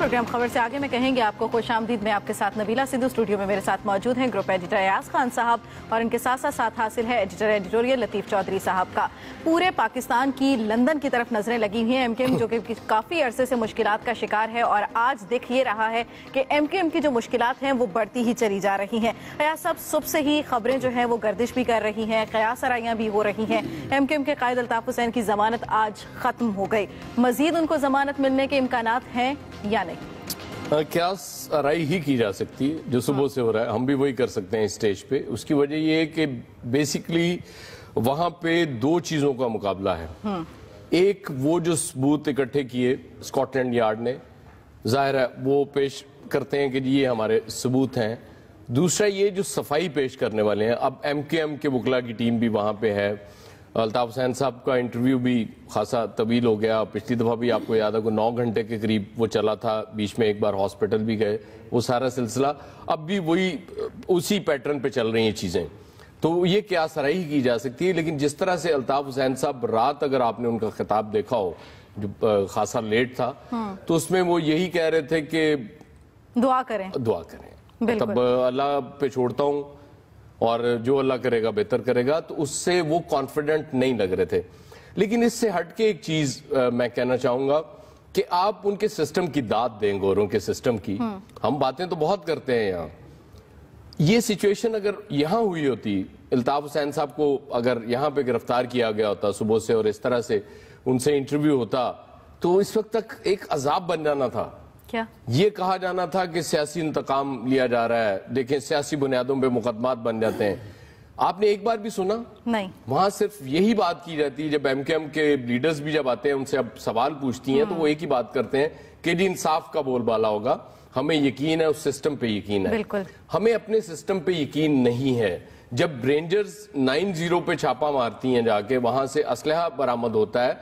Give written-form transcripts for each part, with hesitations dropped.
Programme खबर से आगे में कहेंगे आपको खुश आमदीद। मैं आपके साथ नबीला सिद्धू, स्टूडियो में मेरे साथ मौजूद हैं ग्रुप एडिटर अयाज खान साहब और इनके साथ साथ हासिल है एडिटर एडिटोरियल लतीफ़ चौधरी साहब का। पूरे पाकिस्तान की लंदन की तरफ नजरें लगी हुई हैं एमकेएम, जो कि काफ़ी अरसे से मुश्किलात का शिकार है और आज दिख ये रहा है कि एमकेएम की जो मुश्किलात हैं वो बढ़ती ही चली जा रही हैं। अयाज साहब, सुबह से ही खबरें जो हैं वो गर्दिश भी कर रही हैं, क़यास आराइयाँ भी हो रही हैं। एमकेएम के कायद अल्ताफ़ हुसैन की ज़मानत आज ख़त्म हो गई, मज़ीद उनको ज़मानत मिलने के इम्कानात हैं या नहीं? क़यास आराई ही की जा सकती है जो सुबह से हो रहा है, हम भी वही कर सकते हैं इस स्टेज पे। उसकी वजह ये है कि बेसिकली वहां पे दो चीजों का मुकाबला है। एक, वो जो सबूत इकट्ठे किए स्कॉटलैंड यार्ड ने, जाहिर है वो पेश करते हैं कि ये हमारे सबूत हैं। दूसरा ये जो सफाई पेश करने वाले हैं, अब एमकेएम के वकला की टीम भी वहां पे है। अल्ताफ हुसैन साहब का इंटरव्यू भी खासा तवील हो गया, पिछली दफ़ा भी आपको याद है 9 घंटे के करीब वो चला था, बीच में एक बार हॉस्पिटल भी गए, वो सारा सिलसिला अब भी वही उसी पैटर्न पे चल रही हैं चीज़ें। तो ये क़यास आराई की जा सकती है। लेकिन जिस तरह से अल्ताफ हुसैन साहब रात, अगर आपने उनका खिताब देखा हो जो खासा लेट था, तो उसमें वो यही कह रहे थे कि दुआ करें, तब अल्लाह पे छोड़ता हूँ और जो अल्लाह करेगा बेहतर करेगा, तो उससे वो कॉन्फिडेंट नहीं लग रहे थे। लेकिन इससे हटके एक चीज मैं कहना चाहूंगा कि आप उनके सिस्टम की दाद दें, गोरों के सिस्टम की। हम बातें तो बहुत करते हैं यहाँ, ये सिचुएशन अगर यहाँ हुई होती, अल्ताफ हुसैन साहब को अगर यहाँ पे गिरफ्तार किया गया होता सुबह से और इस तरह से उनसे इंटरव्यू होता, तो इस वक्त तक एक अजाब बन जाना था। क्या ये कहा जाना था कि सियासी इंतकाम लिया जा रहा है, देखें सियासी बुनियादों पे मुकदमात बन जाते हैं। आपने एक बार भी सुना? नहीं। वहां सिर्फ यही बात की जाती है, जब एमकेएम के लीडर्स भी जब आते हैं उनसे अब सवाल पूछती हैं, तो वो एक ही बात करते हैं कि जी इंसाफ का बोलबाला होगा, हमें यकीन है, उस सिस्टम पे यकीन है। बिल्कुल, हमें अपने सिस्टम पे यकीन नहीं है। जब रेंजर्स 90 पे छापा मारती हैं जाके, वहां से असलहा बरामद होता है,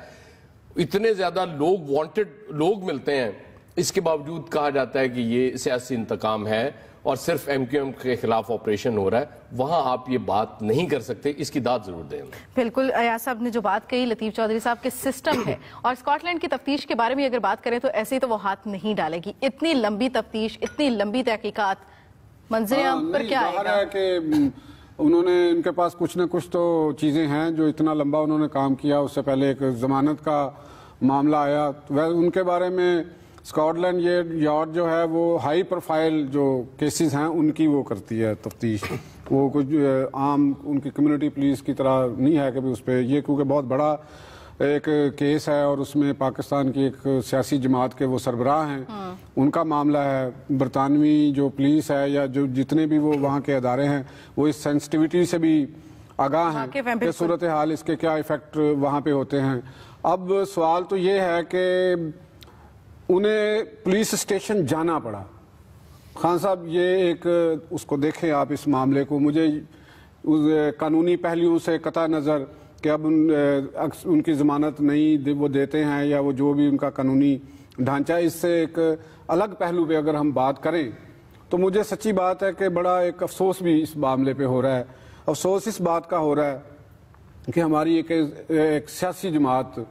इतने ज्यादा लोग, वांटेड लोग मिलते हैं, इसके बावजूद कहा जाता है कि ये सियासी इंतकाम है और सिर्फ एमकेएम के खिलाफ ऑपरेशन हो रहा है। वहां आप ये बात नहीं कर सकते, इसकी दाद जरूर दें। बिल्कुल, अयाज साहब ने जो बात कही लतीफ़ चौधरी साहब के सिस्टम है, और स्कॉटलैंड की तफ्तीश के बारे में अगर बात करें तो ऐसे ही तो वो हाथ नहीं डालेगी। इतनी लंबी तफ्तीश, इतनी लंबी तहकीकात, मंजर पर क्या आएगा? कि उन्होंने, इनके पास कुछ न कुछ तो चीजें हैं जो इतना लंबा उन्होंने काम किया। उससे पहले एक जमानत का मामला आया, वह उनके बारे में स्कॉटलैंड यार्ड जो है वो हाई प्रोफाइल जो केसेस हैं उनकी वो करती है तफ्तीश। वो कुछ आम उनकी कम्युनिटी पुलिस की तरह नहीं है कि भी उस पर ये, क्योंकि बहुत बड़ा एक केस है और उसमें पाकिस्तान की एक सियासी जमात के वो सरबराह हैं, उनका मामला है। बरतानवी जो पुलिस है या जो जितने भी वो वहाँ के अदारे हैं, वो इस सेंसिटिविटी से भी आगाह हैं कि सूरत हाल इसके क्या इफेक्ट वहाँ पे होते हैं। अब सवाल तो ये है कि उन्हें पुलिस स्टेशन जाना पड़ा। खान साहब, ये एक उसको देखें आप इस मामले को, मुझे उस कानूनी पहलुओं से कतई नज़र कि अब उनकी ज़मानत नहीं वो देते हैं या वो जो भी उनका कानूनी ढांचा, इससे एक अलग पहलू पे अगर हम बात करें तो मुझे सच्ची बात है कि बड़ा एक अफसोस भी इस मामले पे हो रहा है। अफसोस इस बात का हो रहा है कि हमारी एक सियासी जमात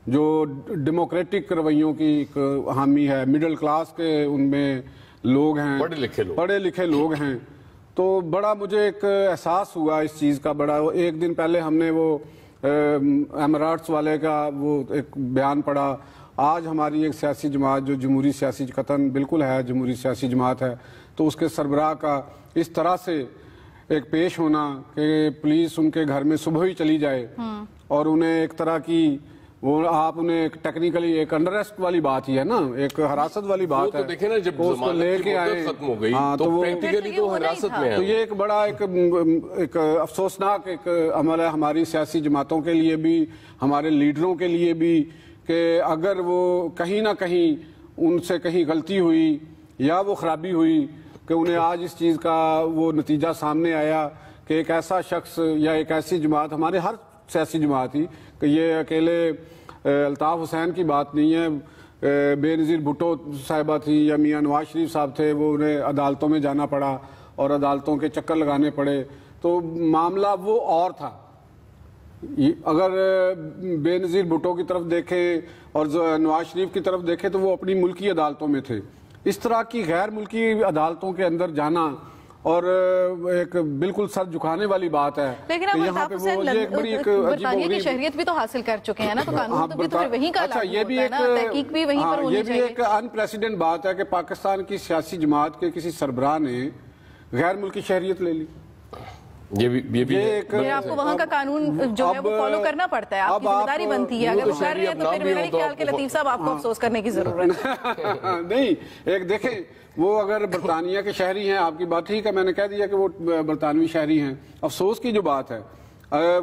जो डेमोक्रेटिक रवैयों की एक हामी है, मिडिल क्लास के उनमें लोग हैं, पढ़े लिखे लोग हैं, तो बड़ा मुझे एक एहसास हुआ इस चीज़ का। बड़ा एक दिन पहले हमने वो एमराट्स वाले का वो एक बयान पढ़ा। आज हमारी एक सियासी जमात जो जमहूरी सियासी कतन बिल्कुल है, जमहूरी सियासी जमात है, तो उसके सरबराह का इस तरह से एक पेश होना कि पुलिस उनके घर में सुबह ही चली जाए और उन्हें एक तरह की वो, आप उन्हें एक टेक्निकली एक अंडररेस्ट वाली बात ही है ना, एक हिरासत वाली बात है। तो देखे ना, जब उसको लेके आए खत्म हो गई, तो वो प्रैक्टिकली तो हिरासत में है। तो ये एक बड़ा एक अफसोसनाक एक अमल है हमारी सियासी जमातों के लिए भी, हमारे लीडरों के लिए भी, कि अगर वो कहीं ना कहीं उनसे कहीं गलती हुई या वो खराबी हुई कि उन्हें आज इस चीज़ का वो नतीजा सामने आया कि एक ऐसा शख्स या एक ऐसी जमात, हमारे हर सियासी जमात ही, कि ये अकेले अल्ताफ हुसैन की बात नहीं है, बेनज़ीर भुट्टो साहिबा थी या मियाँ नवाज शरीफ साहब थे, वो उन्हें अदालतों में जाना पड़ा और अदालतों के चक्कर लगाने पड़े, तो मामला वो और था। اگر بے نظیر بھٹو کی طرف دیکھیں اور نواز شریف کی طرف دیکھیں تو وہ اپنی ملکی عدالتوں میں تھے. اس طرح کی غیر ملکی عدالتوں کے اندر جانا اور ایک بالکل سر جھکانے والی بات ہے. لیکن اب برطانیہ کی شہریت بھی تو حاصل کر چکے ہیں نا, تو قانون تو بھی تو وہیں کا لاگو ہوتا ہے نا, تحقیق بھی وہیں پر ہونی چاہیے. یہ بھی ایک ان پریسیڈنٹ بات ہے کہ پاکستان کی سیاسی جماعت کے کسی سربراہ نے غیر ملکی شہریت لے لی. یہ آپ کو وہاں کا قانون جو ہے وہ فالو کرنا پڑتا ہے, آپ کی ذمہ داری بنتی ہے. اگر وہ کر رہے ہیں تو پھر میرا نہیں خیال کہ لطیف صاحب آپ کو افسوس کرنے کی ضرورت ہے. نہیں, ایک دیکھیں وہ اگر برطانیہ کے شہری ہیں, آپ کی بات ٹھیک ہے, میں نے کہہ دیا کہ وہ برطانوی شہری ہیں. افسوس کی جو بات ہے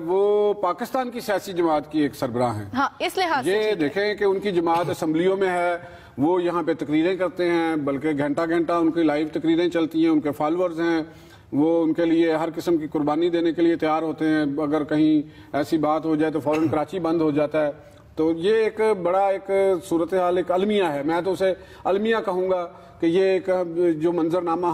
وہ پاکستان کی سیاسی جماعت کی ایک سربراہ ہیں. ہاں, اس لحاظ سے یہ دیکھیں کہ ان کی جماعت اسمبلیوں میں ہے, وہ یہاں پہ تقریریں کرتے ہیں, بلکہ گھنٹہ گھنٹہ ان کی لائیو تقریریں چلتی ہیں, ان کے فالورز ہیں, وہ ان کے لیے ہر قسم کی قربانی دینے کے لیے تیار ہوتے ہیں. اگر کہیں ایسی بات ہو جائے تو فوراً کراچی بند ہو جاتا ہے. تو یہ ایک بڑا ایک صورتحال, ایک المیہ ہے, میں تو اسے المیہ کہوں گا کہ یہ ایک جو منظرنامہ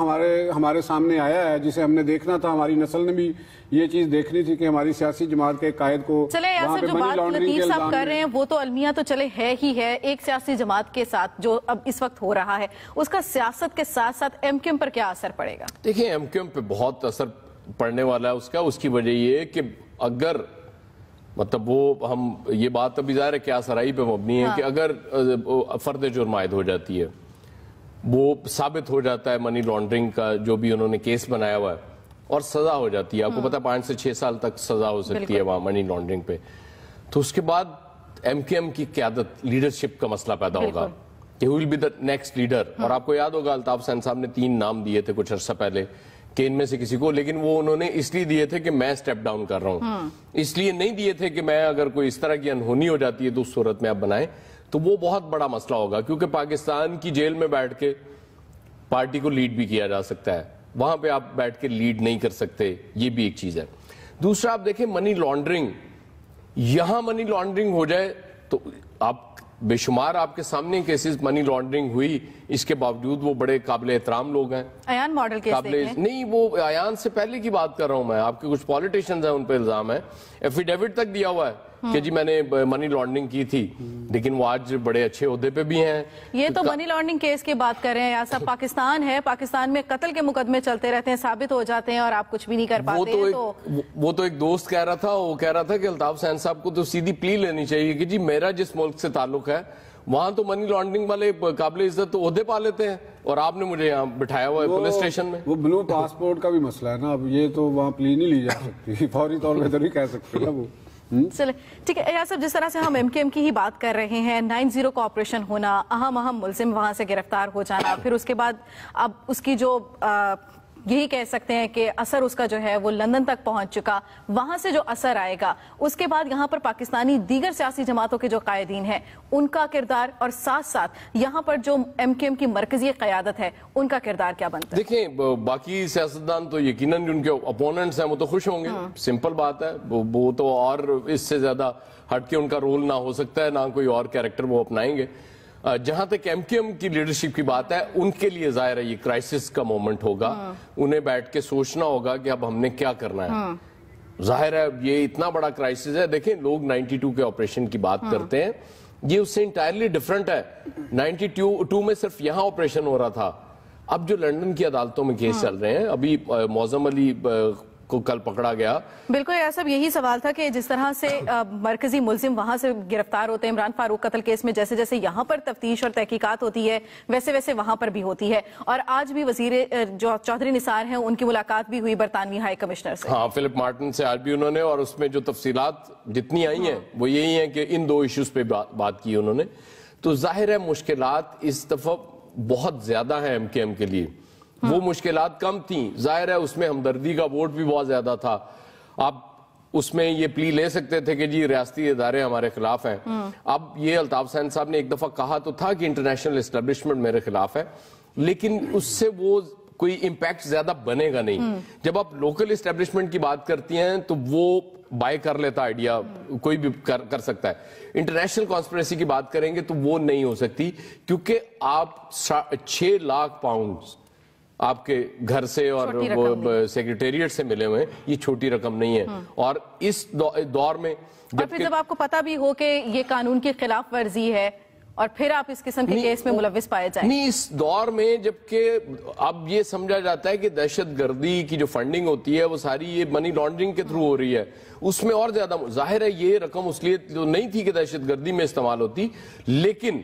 ہمارے سامنے آیا ہے, جسے ہم نے دیکھنا تھا, ہماری نسل نے بھی یہ چیز دیکھنی تھی کہ ہماری سیاسی جماعت کے قائد کو وہاں پہ منی لانڈرنگ لطیف صاحب کر رہے ہیں وہ تو المیہ تو چلے ہے ہی ہے. ایک سیاسی جماعت کے ساتھ جو اب اس وقت ہو رہا ہے, اس کا سیاست کے ساتھ ساتھ ایم کیو ایم پر کیا اثر پڑے گا؟ دیکھیں, ایم کیو ایم پہ بہت اثر پڑنے والا ہے اس کی وجہ یہ ہے کہ اگر مطلب وہ ہم یہ بات ابھی ظاہر ہے کیا سرائی پہ مبنی ہے کہ اگر فرد جرم عائد ہو جاتی ہے, وہ ثابت ہو جاتا ہے منی لانڈرنگ کا جو بھی انہوں نے کیس بنایا ہوا ہے, اور سزا ہو جاتی ہے, آپ کو پتا 5 سے 6 سال تک سزا ہو سکتی ہے وہاں منی لانڈرنگ پہ, تو اس کے بعد ایم کیو ایم کی قیادت, لیڈرشپ کا مسئلہ پیدا ہوگا کہ who will be the next leader. اور آپ کو یاد ہوگا الطاف حسین صاحب نے 3 نام دیے تھے کچھ عرصہ پہلے کہ ان میں سے کسی کو, لیکن وہ انہوں نے اس لیے دیے تھے کہ میں سٹیپ ڈاؤن کر رہا ہوں, اس لیے نہیں دیے تھے کہ میں اگر کوئی اس طرح کی انہونی ہو جاتی ہے تو اس صورت میں آپ بنائیں. تو وہ بہت بڑا مسئلہ ہوگا, کیونکہ پاکستان کی جیل میں بیٹھ کے پارٹی کو لیڈ بھی کیا جا سکتا ہے, وہاں پہ آپ بیٹھ کے لیڈ نہیں کر سکتے, یہ بھی ایک چیز ہے. دوسرا آپ دیکھیں منی لانڈرنگ, یہاں منی لانڈرنگ ہو جائے تو آپ بے شمار آپ کے سامنے کیسز منی لانڈرنگ ہوئی, اس کے باوجود وہ بڑے قابل احترام لوگ ہیں. ایان ماڈل کیس نہیں, وہ ایان سے پہلے کی بات کر رہا ہوں میں, آپ کے کچھ پولیٹیشنز ہیں ان پہ الزام ہے, ایفیڈیوٹ تک دیا ہوا ہے کہ جی میں نے منی لانڈرنگ کی تھی, لیکن وہ آج بڑے اچھے عہدے پہ بھی ہیں. یہ تو منی لانڈرنگ کیس کی بات کر رہے ہیں, ایسا پاکستان ہے, پاکستان میں قتل کے مقدمے چلتے رہتے ہیں, ثابت ہو جاتے ہیں اور آپ کچھ بھی نہیں کر پاتے. وہ تو ایک دوست کہہ رہا تھا, وہ کہہ رہا تھا کہ الطاف حسین صاحب کو تو سیدھی پلی لینی چاہیے کہ جی میرا جس ملک سے تعلق ہے وہاں تو منی لانڈرنگ والے قابل عزت تو عہدے پا لیتے ہیں, اور آپ نے مجھے یہاں بٹھایا ہوا ہے پولیس اسٹیشن میں. وہ بلو پاسپورٹ کا بھی مسئلہ ہے نا, اب یہ تو وہاں پلی نہیں لی جا سکتی, فوری طور پہ تو نہیں کہہ سکتے نا وہ. چلے ٹھیک ہے ایاز صاحب, جس طرح سے ہم ایم کیو ایم کی ہی بات کر رہے ہیں, 9-0 کا آپریشن ہونا, اہم ملزم وہاں سے گرفتار ہو جانا, پھر اس کے بعد اب اس کی جو یہی کہہ سکتے ہیں کہ اثر اس کا جو ہے وہ لندن تک پہنچ چکا, وہاں سے جو اثر آئے گا, اس کے بعد یہاں پر پاکستانی دیگر سیاسی جماعتوں کے جو قائدین ہیں ان کا کردار, اور ساتھ ساتھ یہاں پر جو ایم کیو ایم کی مرکزی قیادت ہے ان کا کردار کیا بنتا ہے؟ دیکھیں, باقی سیاستدان تو یقیناً ان کے اپوننٹس ہیں وہ تو خوش ہوں گے, سمپل بات ہے, وہ تو اور اس سے زیادہ ہٹ کے ان کا رول نہ ہو سکتا ہے, نہ کوئی اور کیریکٹر وہ اپنائیں گے. جہاں تک ایم کیو ایم کی لیڈرشپ کی بات ہے, ان کے لیے ظاہر ہے یہ کرائسس کا مومنٹ ہوگا, انہیں بیٹھ کے سوچنا ہوگا کہ اب ہم نے کیا کرنا ہے. ظاہر ہے یہ اتنا بڑا کرائسس ہے, دیکھیں لوگ 92 کے آپریشن کی بات کرتے ہیں, یہ اس سے انٹائرلی ڈیفرنٹ ہے. 92 میں صرف یہاں آپریشن ہو رہا تھا, اب جو لندن کی عدالتوں میں کیس چل رہے ہیں, ابھی معظم علی کو کل پکڑا گیا. بالکل ایاز صاحب, یہی سوال تھا کہ جس طرح سے مرکزی ملزم وہاں سے گرفتار ہوتے ہیں, عمران فاروق قتل کیس میں جیسے جیسے یہاں پر تفتیش اور تحقیقات ہوتی ہے ویسے ویسے وہاں پر بھی ہوتی ہے, اور آج بھی وزیر جو چودھری نثار ہیں ان کی ملاقات بھی ہوئی برطانوی ہائی کمشنر سے. ہاں, فلپ مارٹن سے آج بھی انہوں نے, اور اس میں جو تفصیلات جتنی آئی ہیں وہ یہی ہیں کہ ان 2 ایشوز پہ بات کی انہوں نے. تو ظاہر ہے مشکلات اس دفعہ بہت زیادہ ہیں ایم کیو ایم کے لیے, وہ مشکلات کم تھیں, ظاہر ہے اس میں ہمدردی کا ووٹ بھی بہت زیادہ تھا. آپ اس میں یہ پلی لے سکتے تھے کہ جی ریاستی ادارے ہمارے خلاف ہیں. اب یہ الطاف حسین صاحب نے ایک دفعہ کہا تو تھا کہ انٹرنیشنل اسٹیبلشمنٹ میرے خلاف ہے, لیکن اس سے وہ کوئی امپیکٹ زیادہ بنے گا نہیں. جب آپ لوکل اسٹیبلشمنٹ کی بات کرتی ہیں تو وہ بائی کر لیتا آئیڈیا, کوئی بھی کر سکتا ہے. انٹرنیشنل کانسپریسی کی بات کریں گے تو وہ نہیں ہو سکتی, کیونکہ آپ 6 لاکھ پاؤنڈ آپ کے گھر سے اور وہ سیکریٹریٹ سے ملے ہوئے ہیں، یہ چھوٹی رقم نہیں ہے. اور اس دور میں جب آپ کو پتا بھی ہو کہ یہ قانون کی خلاف ورزی ہے اور پھر آپ اس قسم کے کیس میں ملوث پائے جائیں. نہیں، اس دور میں جبکہ اب یہ سمجھا جاتا ہے کہ دہشت گردی کی جو فنڈنگ ہوتی ہے وہ ساری یہ منی لانڈرنگ کے تھرو ہو رہی ہے، اس میں اور زیادہ ظاہر ہے یہ رقم اس لیے جو نہیں تھی کہ دہشت گردی میں استعمال ہوتی، لیکن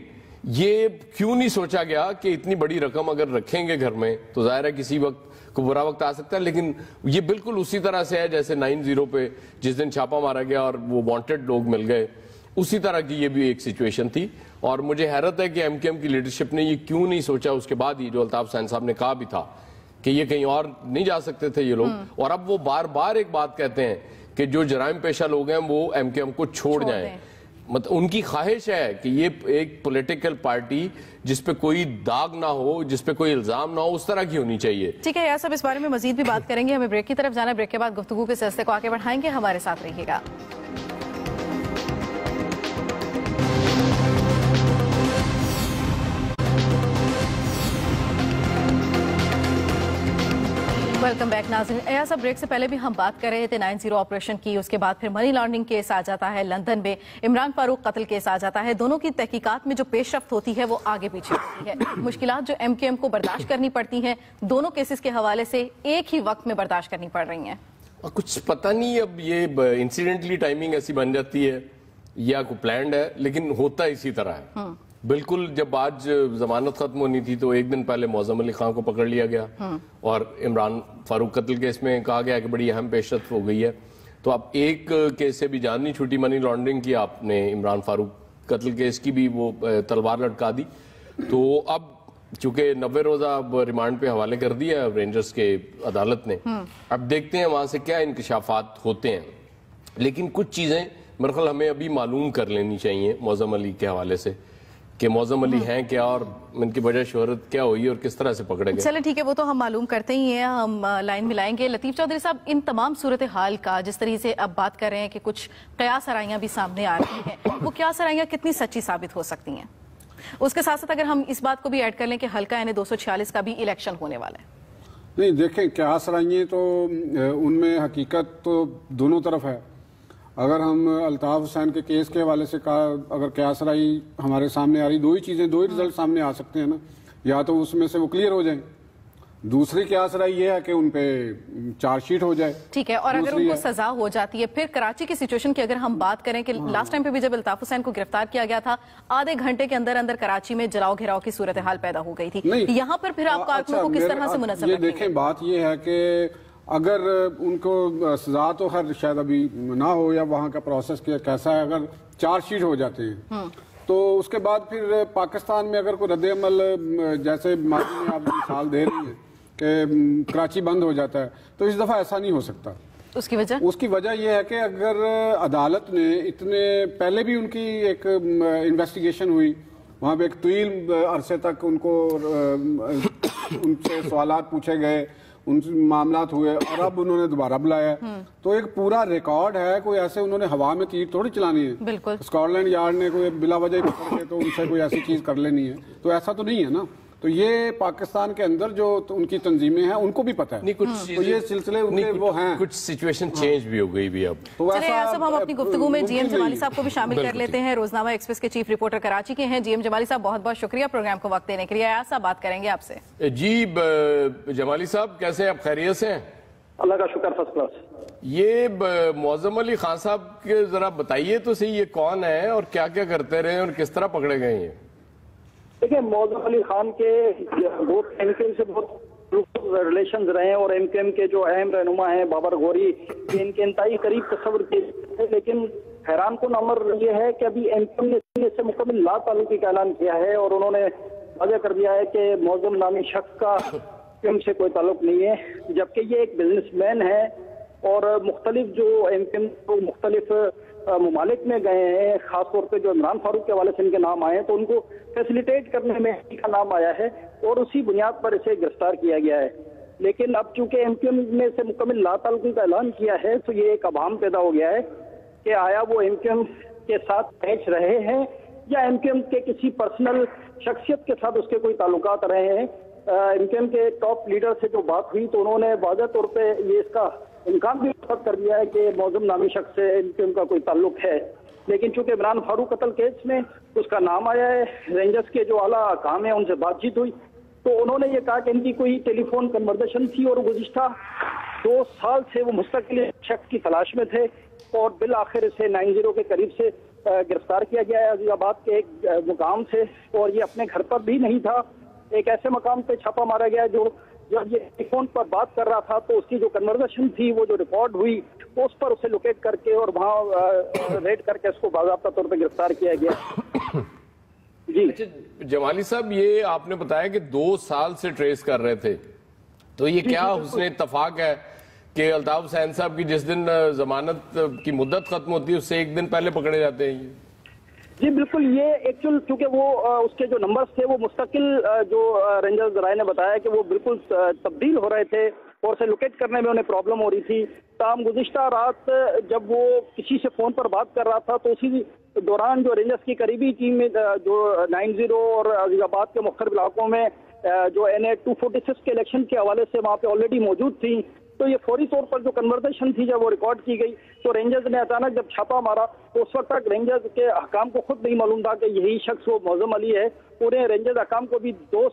یہ کیوں نہیں سوچا گیا کہ اتنی بڑی رقم اگر رکھیں گے گھر میں تو ظاہر ہے کسی وقت کو برا وقت آ سکتا ہے. لیکن یہ بالکل اسی طرح سے ہے جیسے 9/0 پہ جس دن چھاپا مارا گیا اور وہ وانٹڈ لوگ مل گئے، اسی طرح کی یہ بھی ایک سچویشن تھی. اور مجھے حیرت ہے کہ ایم کیو ایم کی لیڈرشپ نے یہ کیوں نہیں سوچا اس کے بعد ہی، جو الطاف حسین صاحب نے کہا بھی تھا کہ یہ کہیں اور نہیں جا سکتے تھے یہ لوگ. اور اب وہ بار بار ایک بات کہتے ہیں کہ جو جرائم پیشہ لوگ ہیں وہ ایم کیو ایم کو چھوڑ جائیں. مطلب ان کی خواہش ہے کہ یہ ایک پولیٹیکل پارٹی جس پہ کوئی داغ نہ ہو، جس پہ کوئی الزام نہ ہو، اس طرح کی ہونی چاہیے. ٹھیک ہے یار صاحب، اس بارے میں مزید بھی بات کریں گے. ہمیں بریک کی طرف جانا ہے، بریک کے بعد گفتگو کے سلسلے کو آگے بڑھائیں گے. ہمارے ساتھ رہیے گا. ویلکم بیک ناظرین. ایاز صاحب، بریک سے پہلے بھی ہم بات کر رہے تھے 9/0 آپریشن کی، اس کے بعد پھر منی لانڈرنگ کیس آ جاتا ہے لندن میں، عمران فاروق قتل کیس آ جاتا ہے. دونوں کی تحقیقات میں جو پیش رفت ہوتی ہے وہ آگے پیچھے ہوتی ہے. مشکلات جو ایم کیو ایم کو برداشت کرنی پڑتی ہیں دونوں کیسز کے حوالے سے ایک ہی وقت میں برداشت کرنی پڑ رہی ہیں. کچھ پتہ نہیں اب یہ انسیڈنٹلی ٹائمنگ ایسی بن جاتی ہے یا کوئی پلانڈ ہے، لیکن ہوتا اسی طرح ہے. بالکل جب آج ضمانت ختم ہونی تھی تو ایک دن پہلے معظم علی خان کو پکڑ لیا گیا اور عمران فاروق قتل کیس میں کہا گیا کہ بڑی اہم پیش رفت ہو گئی ہے. تو اب ایک کیس سے بھی جان نہیں چھوٹی منی لانڈرنگ کی، آپ نے عمران فاروق قتل کیس کی بھی وہ تلوار لٹکا دی. تو اب چونکہ 90 روزہ اب ریمانڈ پہ حوالے کر دیا رینجرز کے عدالت نے، اب دیکھتے ہیں وہاں سے کیا انکشافات ہوتے ہیں. لیکن کچھ چیزیں میرے خیال ہمیں ابھی معلوم کر لینی چاہیے معظم علی کے حوالے سے کہ معظم علی ہیں کیا اور ان کی وجہ شہرت کیا ہوئی اور کس طرح سے پکڑے گئے. چلیں ٹھیک ہے، وہ تو ہم معلوم کرتے ہی ہیں، ہم لائن ملائیں گے. لطیف چودھری صاحب، ان تمام صورتحال کا جس طریقے سے اب بات کر رہے ہیں کہ کچھ قیاس آرائیاں بھی سامنے آ رہی ہیں، وہ قیاس آرائیاں کتنی سچی ثابت ہو سکتی ہیں؟ اس کے ساتھ ساتھ اگر ہم اس بات کو بھی ایڈ کر لیں کہ حلقہ یعنی 246 کا بھی الیکشن ہونے والا ہے. نہیں دیکھیں، قیاس آرائیاں تو ان میں حقیقت تو دونوں طرف ہے. اگر ہم الطاف حسین کے کیس کے حوالے سے کہا، اگر قیاس آرائی ہمارے سامنے آ رہی، دو ہی رزلٹ سامنے آ سکتے ہیں نا، یا تو اس میں سے وہ کلیئر ہو جائیں. دوسری قیاس آرائی یہ ہے کہ ان پہ چارج شیٹ ہو جائے. ٹھیک ہے، اور اگر ان کو سزا ہو جاتی ہے، پھر کراچی کی سچویشن کی اگر ہم بات کریں کہ لاسٹ ٹائم پہ بھی جب الطاف حسین کو گرفتار کیا گیا تھا، آدھے گھنٹے کے اندر اندر کراچی میں جلاؤ گھیراؤ کی صورتحال پیدا ہو گئی تھی. یہاں پر پھر آپ کارکنوں کو کس طرح سے منظم رکھیں گے؟ دیکھیں، بات یہ ہے کہ اگر ان کو سزا تو خیر شاید ابھی نہ ہو، یا وہاں کا پروسیس کیسا ہے، اگر چارج شیٹ ہو جاتے ہیں تو اس کے بعد پھر پاکستان میں اگر کوئی رد عمل، جیسے ماضی میں آپ مثال دے رہی ہیں کہ کراچی بند ہو جاتا ہے، تو اس دفعہ ایسا نہیں ہو سکتا. اس کی وجہ یہ ہے کہ اگر عدالت نے اتنے پہلے بھی ان کی ایک انویسٹیگیشن ہوئی، وہاں پہ ایک طویل عرصے تک ان کو ان سے سوالات پوچھے گئے، ان معاملات ہوئے، اور اب انہوں نے دوبارہ بلایا، تو ایک پورا ریکارڈ ہے. کوئی ایسے انہوں نے ہوا میں تیر تھوڑی چلانی ہے. بالکل اسکاٹ لینڈ یارڈ نے کوئی بلا وجہ پکڑ کے تو ان سے کوئی ایسی چیز کر لینی ہے، تو ایسا تو نہیں ہے نا. تو یہ پاکستان کے اندر جو ان کی تنظیمیں ہیں ان کو بھی پتہ ہے، تو یہ سلسلے ان کے وہ ہیں. کچھ سچویشن چینج بھی ہو گئی بھی اب. چلیں سب ہم اپنی گفتگو میں جی ایم جمالی صاحب کو بھی شامل کر لیتے ہیں. روزنامہ ایکسپریس کے چیف رپورٹر کراچی کے ہیں. جی ایم جمالی صاحب، بہت بہت شکریہ پروگرام کو وقت دینے کے لیے. ایاز صاحب بات کریں گے آپ سے. جی جمالی صاحب، کیسے ہیں آپ؟ خیریت سے ہیں؟ اللہ کا شکر، فرسٹ کلاس. یہ معظم علی خان صاحب کے ذرا بتائیے تو صحیح، یہ کون ہے اور کیا کیا کرتے رہے اور کس طرح پکڑے گئے ہیں؟ دیکھیں، معظم علی خان کے ایم کیو ایم سے بہت ریلیشنز رہے ہیں، اور ایم کیو ایم کے جو اہم رہنما ہیں بابر غوری، ان کے انتہائی قریب تصور کیے. لیکن حیران کن امر یہ ہے کہ ابھی ایم کیو ایم نے اس سے مکمل لا تعلقی کا اعلان کیا ہے، اور انہوں نے واضح کر دیا ہے کہ معظم نامی شخص کا ایم سے کوئی تعلق نہیں ہے، جبکہ یہ ایک بزنس مین ہے اور مختلف جو ایم کیو ایم مختلف ممالک میں گئے ہیں. خاص طور پہ جو عمران فاروق کے حوالے سے ان کے نام آئے ہیں تو ان کو فیسیلیٹیٹ کرنے میں ان کا نام آیا ہے، اور اسی بنیاد پر اسے گرفتار کیا گیا ہے. لیکن اب چونکہ ایم کیو ایم نے سے مکمل لا تعلقی کا اعلان کیا ہے تو یہ ایک ابہام پیدا ہو گیا ہے کہ آیا وہ ایم کیو ایم کے ساتھ پیچ رہے ہیں یا ایم کیو ایم کے کسی پرسنل شخصیت کے ساتھ اس کے کوئی تعلقات رہے ہیں. एमकेएम के टॉप लीडर से जो बात हुई तो उन्होंने वाज़ह तौर पे ये इसका इम्कान भी कर दिया है कि मौजूम नामी शख्स से एमकेएम का कोई ताल्लुक है। लेकिन चूंकि इमरान फारूक कत्ल केस में उसका नाम आया है, रेंजर्स के जो आला काम है उनसे बातचीत हुई तो उन्होंने ये कहा कि इनकी कोई टेलीफोन कन्वर्सेशन थी और गुज़िश्ता 2 साल से वो मुस्तकिल शख्स की तलाश में थे और बिल आखिर इसे 90 के करीब से गिरफ्तार किया गया है अजीजाबाद के एक मुकाम से। और ये अपने घर पर भी नहीं था, एक ऐसे मकाम पे छापा मारा गया जो जब ये टेलीफोन पर बात कर रहा था तो उसकी जो कन्वर्सेशन थी वो जो रिकॉर्ड हुई उस पर उसे लोकेट करके और वहाँ रेड करके उसको बाज़ाब्ता तौर पे गिरफ्तार किया गया। जी अच्छा जमाली साहब, ये आपने बताया कि 2 साल से ट्रेस कर रहे थे, तो ये क्या हुस्न इत्तफाक है कि अल्ताफ हुसैन साहब की जिस दिन जमानत की मुद्दत खत्म होती है उससे एक दिन पहले पकड़े जाते हैं? जी बिल्कुल, ये एक्चुअल चूंकि वो उसके जो नंबर्स थे वो मुस्तकिल जो रेंजर्स जराए ने बताया कि वो बिल्कुल तब्दील हो रहे थे और उसे लोकेट करने में उन्हें प्रॉब्लम हो रही थी। ताम गुज़िश्ता रात जब वो किसी से फोन पर बात कर रहा था तो उसी दौरान जो रेंजर्स की करीबी टीम में जो 90 और अजीजाबाद के मुख्तलिफ इलाकों में जो NA 246 के इलेक्शन के हवाले से वहाँ पे ऑलरेडी मौजूद थी, तो ये फौरी तौर पर जो कन्वर्सेशन थी जब वो रिकॉर्ड की गई तो रेंजर्स ने अचानक जब छापा मारा तो उस वक्त तक रेंजर्स के हकाम को खुद नहीं मालूम था कि यही शख्स वो मौजूम अली है। पूरे रेंजर्स हकाम को भी 2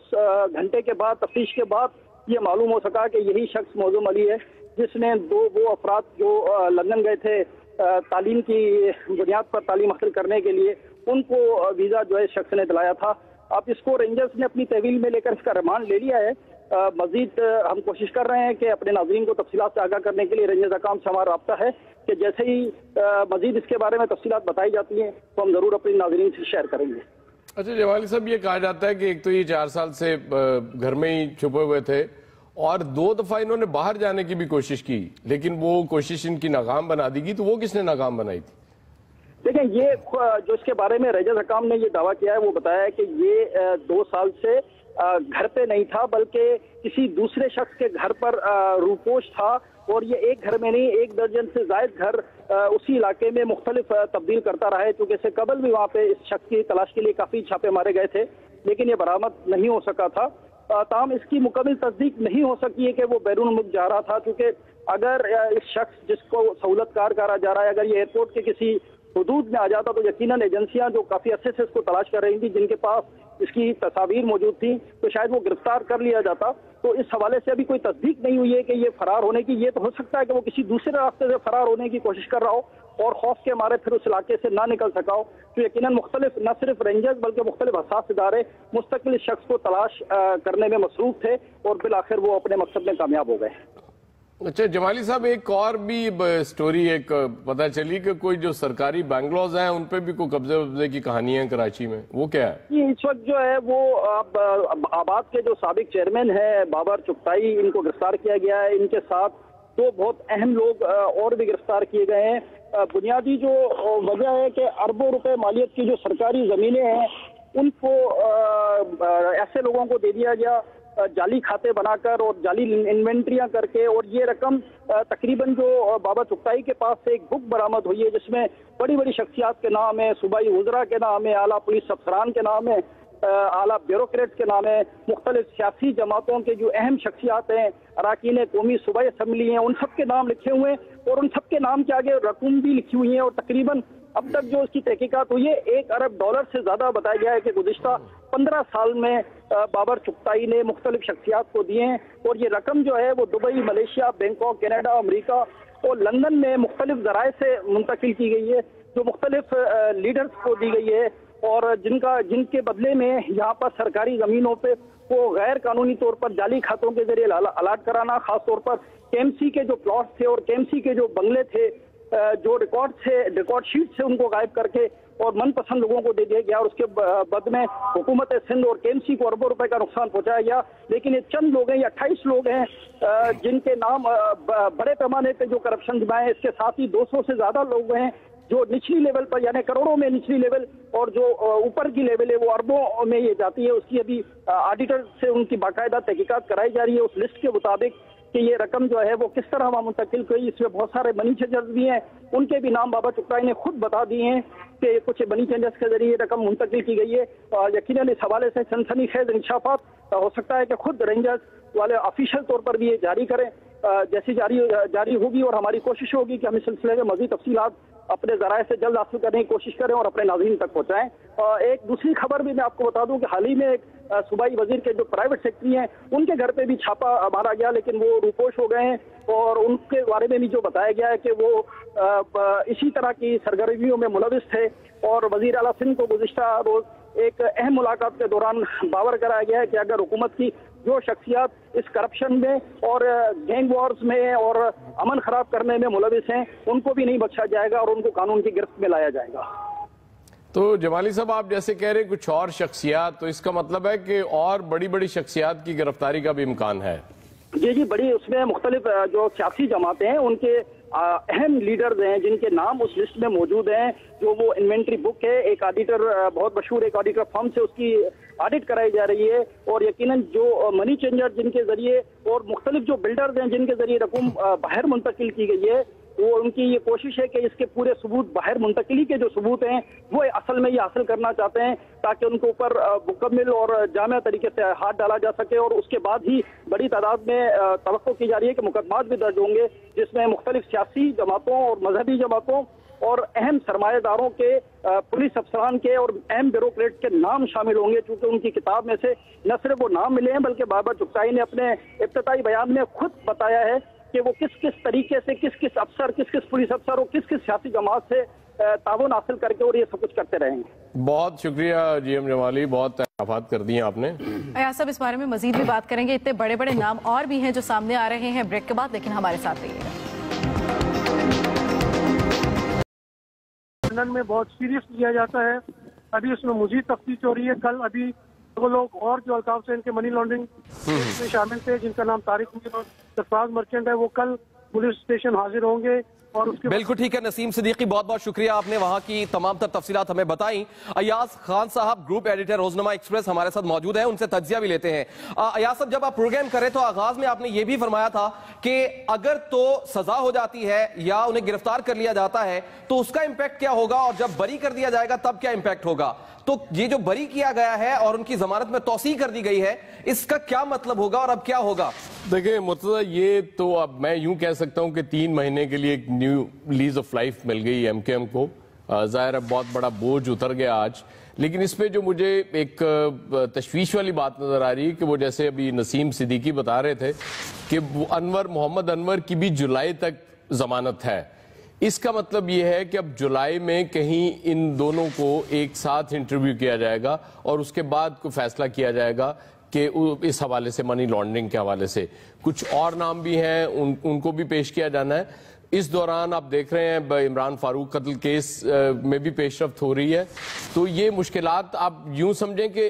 घंटे के बाद तफ्तीश के बाद ये मालूम हो सका कि यही शख्स मौजूम अली है जिसने वो अफराद जो लंदन गए थे तालीम की बुनियाद पर तालीम हासिल करने के लिए, उनको वीज़ा जो है शख्स ने दिलाया था। अब इसको रेंजर्स ने अपनी तहवील में लेकर इसका रिमांड ले लिया है। मजीद हम कोशिश कर रहे हैं कि अपने नाज़रीन को तफसीलात से आगाह करने के लिए रेंजर्स हकाम से हमारा राब्ता है कि जैसे ही मजीद इसके बारे में तफसीलात बताई जाती हैं तो हम ज़रूर अपने नाज़रीन से शेयर करेंगे। अच्छा जवाली साहब, ये कहा जाता है कि एक तो ये 4 साल से घर में ही छुपे हुए थे और 2 दफा इन्होंने बाहर जाने की भी कोशिश की, लेकिन वो कोशिश इनकी नाकाम बना दी गई। तो वो किसने नाकाम बनाई थी? देखिए, ये जो इसके बारे में रेंजर्स हकाम ने ये दावा किया है वो बताया है कि ये 2 साल से घर पे नहीं था बल्कि किसी दूसरे शख्स के घर पर रूपोश था और ये एक घर में नहीं 1 दर्जन से जायद घर उसी इलाके में मुख्तलिफ तब्दील करता रहा है। चूंकि इससे कबल भी वहाँ पे इस शख्स की तलाश के लिए काफी छापे मारे गए थे लेकिन ये बरामद नहीं हो सका था। ताहम इसकी मुकम्मल तस्दीक नहीं हो सकी है कि वो बैरून मुल्क जा रहा था, क्योंकि अगर इस शख्स जिसको सहूलतकार कहा जा रहा है अगर ये एयरपोर्ट के किसी हुदूद में आ जाता तो यकीनन एजेंसियां जो काफी अरसे से इसको तलाश कर रही थी, जिनके पास इसकी तस्वीर मौजूद थी, तो शायद वो गिरफ्तार कर लिया जाता। तो इस हवाले से अभी कोई तस्दीक नहीं हुई है कि ये फरार होने की, ये तो हो सकता है कि वो किसी दूसरे रास्ते से फरार होने की कोशिश कर रहा हो और खौफ के मारे फिर उस इलाके से ना निकल सका हो। तो यकीनन मुख्तलिफ न सिर्फ रेंजर्स बल्कि मुख्तलिफ हसास इदारे मुस्तकिल शख्स को तलाश करने में मसरूफ थे और बिल आखिर वो अपने मकसद में कामयाब हो गए। अच्छा जमाली साहब, एक और भी स्टोरी एक पता चली कि कोई जो सरकारी बैंगलोज हैं उन पे भी कोई कब्जे वब्जे की कहानी है कराची में, वो क्या है? ये इस वक्त जो है वो आबाद के जो साबिक चेयरमैन है बाबर चुगताई, इनको गिरफ्तार किया गया है। इनके साथ 2 बहुत अहम लोग और भी गिरफ्तार किए गए हैं। बुनियादी जो वजह है कि अरबों रुपए मालियत की जो सरकारी जमीनें हैं उनको ऐसे लोगों को दे दिया गया जाली खाते बनाकर और जाली इन्वेंट्रियां करके, और ये रकम तकरीबन जो बाबा चुगताई के पास से एक बुक बरामद हुई है जिसमें बड़ी बड़ी शख्सियात के नाम है, सूबाई वज़रा के नाम है, आला पुलिस अफसरान के नाम है, आला ब्यूरोक्रेट्स के नाम है, मुख्तलिफ सियासी जमातों के जो अहम शख्सियात हैं, अराकीन कौमी सूबाई असम्बली हैं, उन सब के नाम लिखे हुए हैं और उन सब के नाम के आगे रकम भी लिखी हुई है। और तकरीबन अब तक जो इसकी तहकीकात हुई है $1 अरब से ज्यादा बताया गया है कि गुज़िश्ता 15 साल में बाबर चुगताई ने मुख्तलिफ शख्सियात को दिए हैं। और ये रकम जो है वो Dubai, Malaysia, Bangkok, Canada, America और लंदन में मुख्तलिफ ज़राए से मुंतकिल की गई है, जो मुख्तलिफ लीडर्स को दी गई है और जिनके बदले में यहाँ पर सरकारी ज़मीनों पे वो गैर कानूनी तौर पर जाली खातों के जरिए अलाट कराना, खासतौर पर KMC के जो प्लॉट थे और KMC के जो बंगले थे, जो रिकॉर्ड शीट से उनको गायब करके और मनपसंद लोगों को दे दिया गया और उसके बद में हुकूमत सिंध और KMC को अरबों रुपए का नुकसान पहुंचाया गया। लेकिन ये चंद लोग हैं, ये 28 लोग हैं जिनके नाम बड़े पैमाने पे जो करप्शन जमाए, इसके साथ ही 200 से ज्यादा लोग हैं जो निचली लेवल पर, यानी करोड़ों में निचली लेवल, और जो ऊपर की लेवल है वो अरबों में ये जाती है। उसकी अभी ऑडिटर से उनकी बाकायदा तहकीकात कराई जा रही है उस लिस्ट के मुताबिक کہ یہ رقم جو ہے وہ کس طرح وہاں منتقل ہوئی. اس میں بہت سارے منی چینجرز بھی ہیں, ان کے بھی نام بابر چغتائی نے خود بتا دیے ہیں کہ کچھ منی چینجرز کے ذریعے رقم منتقل کی گئی ہے. یقیناً اس حوالے سے سنسنی خیز انکشافات ہو سکتا ہے کہ خود رینجرز والے آفیشیل طور پر بھی یہ جاری کریں. جیسی جاری ہوگی اور ہماری کوشش ہوگی کہ ہم اس سلسلے میں مزید تفصیلات اپنے ذرائع سے جلد حاصل کرنے کی کوشش کریں اور اپنے ناظرین تک پہنچائیں. ایک دوسری خبر بھی میں آپ کو بتا دوں کہ حال ہی میں ایک صوبائی وزیر کے جو پرائیویٹ سیکٹری ہیں ان کے گھر پہ بھی چھاپا مارا گیا, لیکن وہ روپوش ہو گئے ہیں, اور ان کے بارے میں بھی جو بتایا گیا ہے کہ وہ اسی طرح کی سرگرمیوں میں ملوث تھے. اور وزیر اعلیٰ سندھ کو گزشتہ روز ایک اہم ملاقات کے دوران باور کرایا گیا ہے کہ اگر حکومت کی جو شخصیات اس کرپشن میں اور گینگ وارز میں اور امن خراب کرنے میں ملوث ہیں ان کو بھی نہیں بخشا جائے گا اور ان کو قانون کی گرفت میں لایا جائے گا. تو جمالی صاحب آپ جیسے کہہ رہے ہیں کچھ اور شخصیات, تو اس کا مطلب ہے کہ اور بڑی بڑی شخصیات کی گرفتاری کا بھی امکان ہے؟ جی بڑی, اس میں مختلف جو سیاسی جماعتیں ہیں ان کے اہم لیڈرز ہیں جن کے نام اس لسٹ میں موجود ہیں. جو وہ انوینٹری بک ہے, ایک آڈیٹر بہت مشہور ایک آڈیٹر فرم سے اس کی آڈٹ کرائی جا رہی ہے, اور یقیناً جو منی چینجر جن کے ذریعے اور مختلف جو بلڈرز ہیں جن کے ذریعے رقم باہر منتقل کی گئی ہے, وہ ان کی یہ کوشش ہے کہ اس کے پورے ثبوت, باہر منتقلی کے جو ثبوت ہیں وہ اصل میں یہ حاصل کرنا چاہتے ہیں تاکہ ان کے اوپر مکمل اور جامع طریقے سے ہاتھ ڈالا جا سکے. اور اس کے بعد ہی بڑی تعداد میں توقع کی جا رہی ہے کہ مقدمات بھی درج ہوں گے جس میں مختلف سیاسی جماعتوں اور مذہبی جماعتوں اور اہم سرمایہ داروں کے, پولیس افسران کے اور اہم بیوروکریٹ کے نام شامل ہوں گے. چونکہ ان کی کتاب میں سے نہ صرف وہ نام ملے ہیں بلکہ بابر چغتائی نے اپنے ابتدائی بیان میں خود بتایا ہے کہ وہ کس کس طریقے سے کس افسر, کس پولیس افسر اور کس سیاسی جماعت سے تعاون حاصل کر کے اور یہ سب کچھ کرتے رہیں گے. بہت شکریہ جی ایم جمالی, بہت اعترافات کر دی ہیں آپ نے. ایاز صاحب اس بارے میں مزید بھی بات کریں گے, اتنے بڑے بڑے نام اور بھی ہیں جو سامنے آ رہے ہیں بریک کے بعد, لیکن ہمارے ساتھ رہیے گا. لندن میں بہت سیریس لیا جاتا ہے, ابھی اس میں مزید تفتیش ہو رہی ہے. کل ابھی وہ لوگ اور جو الطاف حسین کے منی لانڈرنگ میں شامل تھے جن کا نام طارق میر اور سرفراز مرچنٹ ہے, وہ کل پولیس اسٹیشن حاضر ہوں گے. اور اس کے بالکل ٹھیک ہے نسیم صدیقی, بہت بہت شکریہ, آپ نے وہاں کی تمام تر تفصیلات ہمیں بتائیں. ایاز خان صاحب گروپ ایڈیٹر روزنامہ ایکسپریس ہمارے ساتھ موجود ہیں, ان سے تجزیہ بھی لیتے ہیں. ایاز صاحب جب آپ پروگرام کریں تو آغاز میں آپ نے یہ بھی فرمایا تھا کہ اگر تو سزا ہو جاتی ہے یا انہیں گرفتار کر لیا جاتا ہے تو اس کا امپیکٹ کیا ہوگا, اور جب بری کر دیا جائے گا تب کیا امپیکٹ ہوگا. تو یہ جو بری کیا گیا ہے اور ان کی ضمانت میں توسیع کر دی گئی ہے, اس کا کیا مطلب ہوگا اور اب کیا ہوگا؟ دیکھیں مرتضی, یہ تو اب میں یوں کہہ سکتا ہوں کہ 3 مہینے کے لیے ایک نیو لیز آف لائف مل گئی ایم کے ایم کو. ظاہر ہے بہت بڑا بوجھ اتر گیا آج, لیکن اس پہ جو مجھے ایک تشویش والی بات نظر آ رہی ہے کہ وہ جیسے ابھی نسیم صدیقی بتا رہے تھے کہ محمد انور کی بھی جولائی تک ضمانت ہے. اس کا مطلب یہ ہے کہ اب جولائی میں کہیں ان دونوں کو ایک ساتھ انٹرویو کیا جائے گا اور اس کے بعد کوئی فیصلہ کیا جائے گا کہ اس حوالے سے منی لانڈرنگ کے حوالے سے کچھ اور نام بھی ہیں, ان کو بھی پیش کیا جانا ہے. اس دوران آپ دیکھ رہے ہیں عمران فاروق قتل کیس میں بھی پیش رفت ہو رہی ہے. تو یہ مشکلات آپ یوں سمجھیں کہ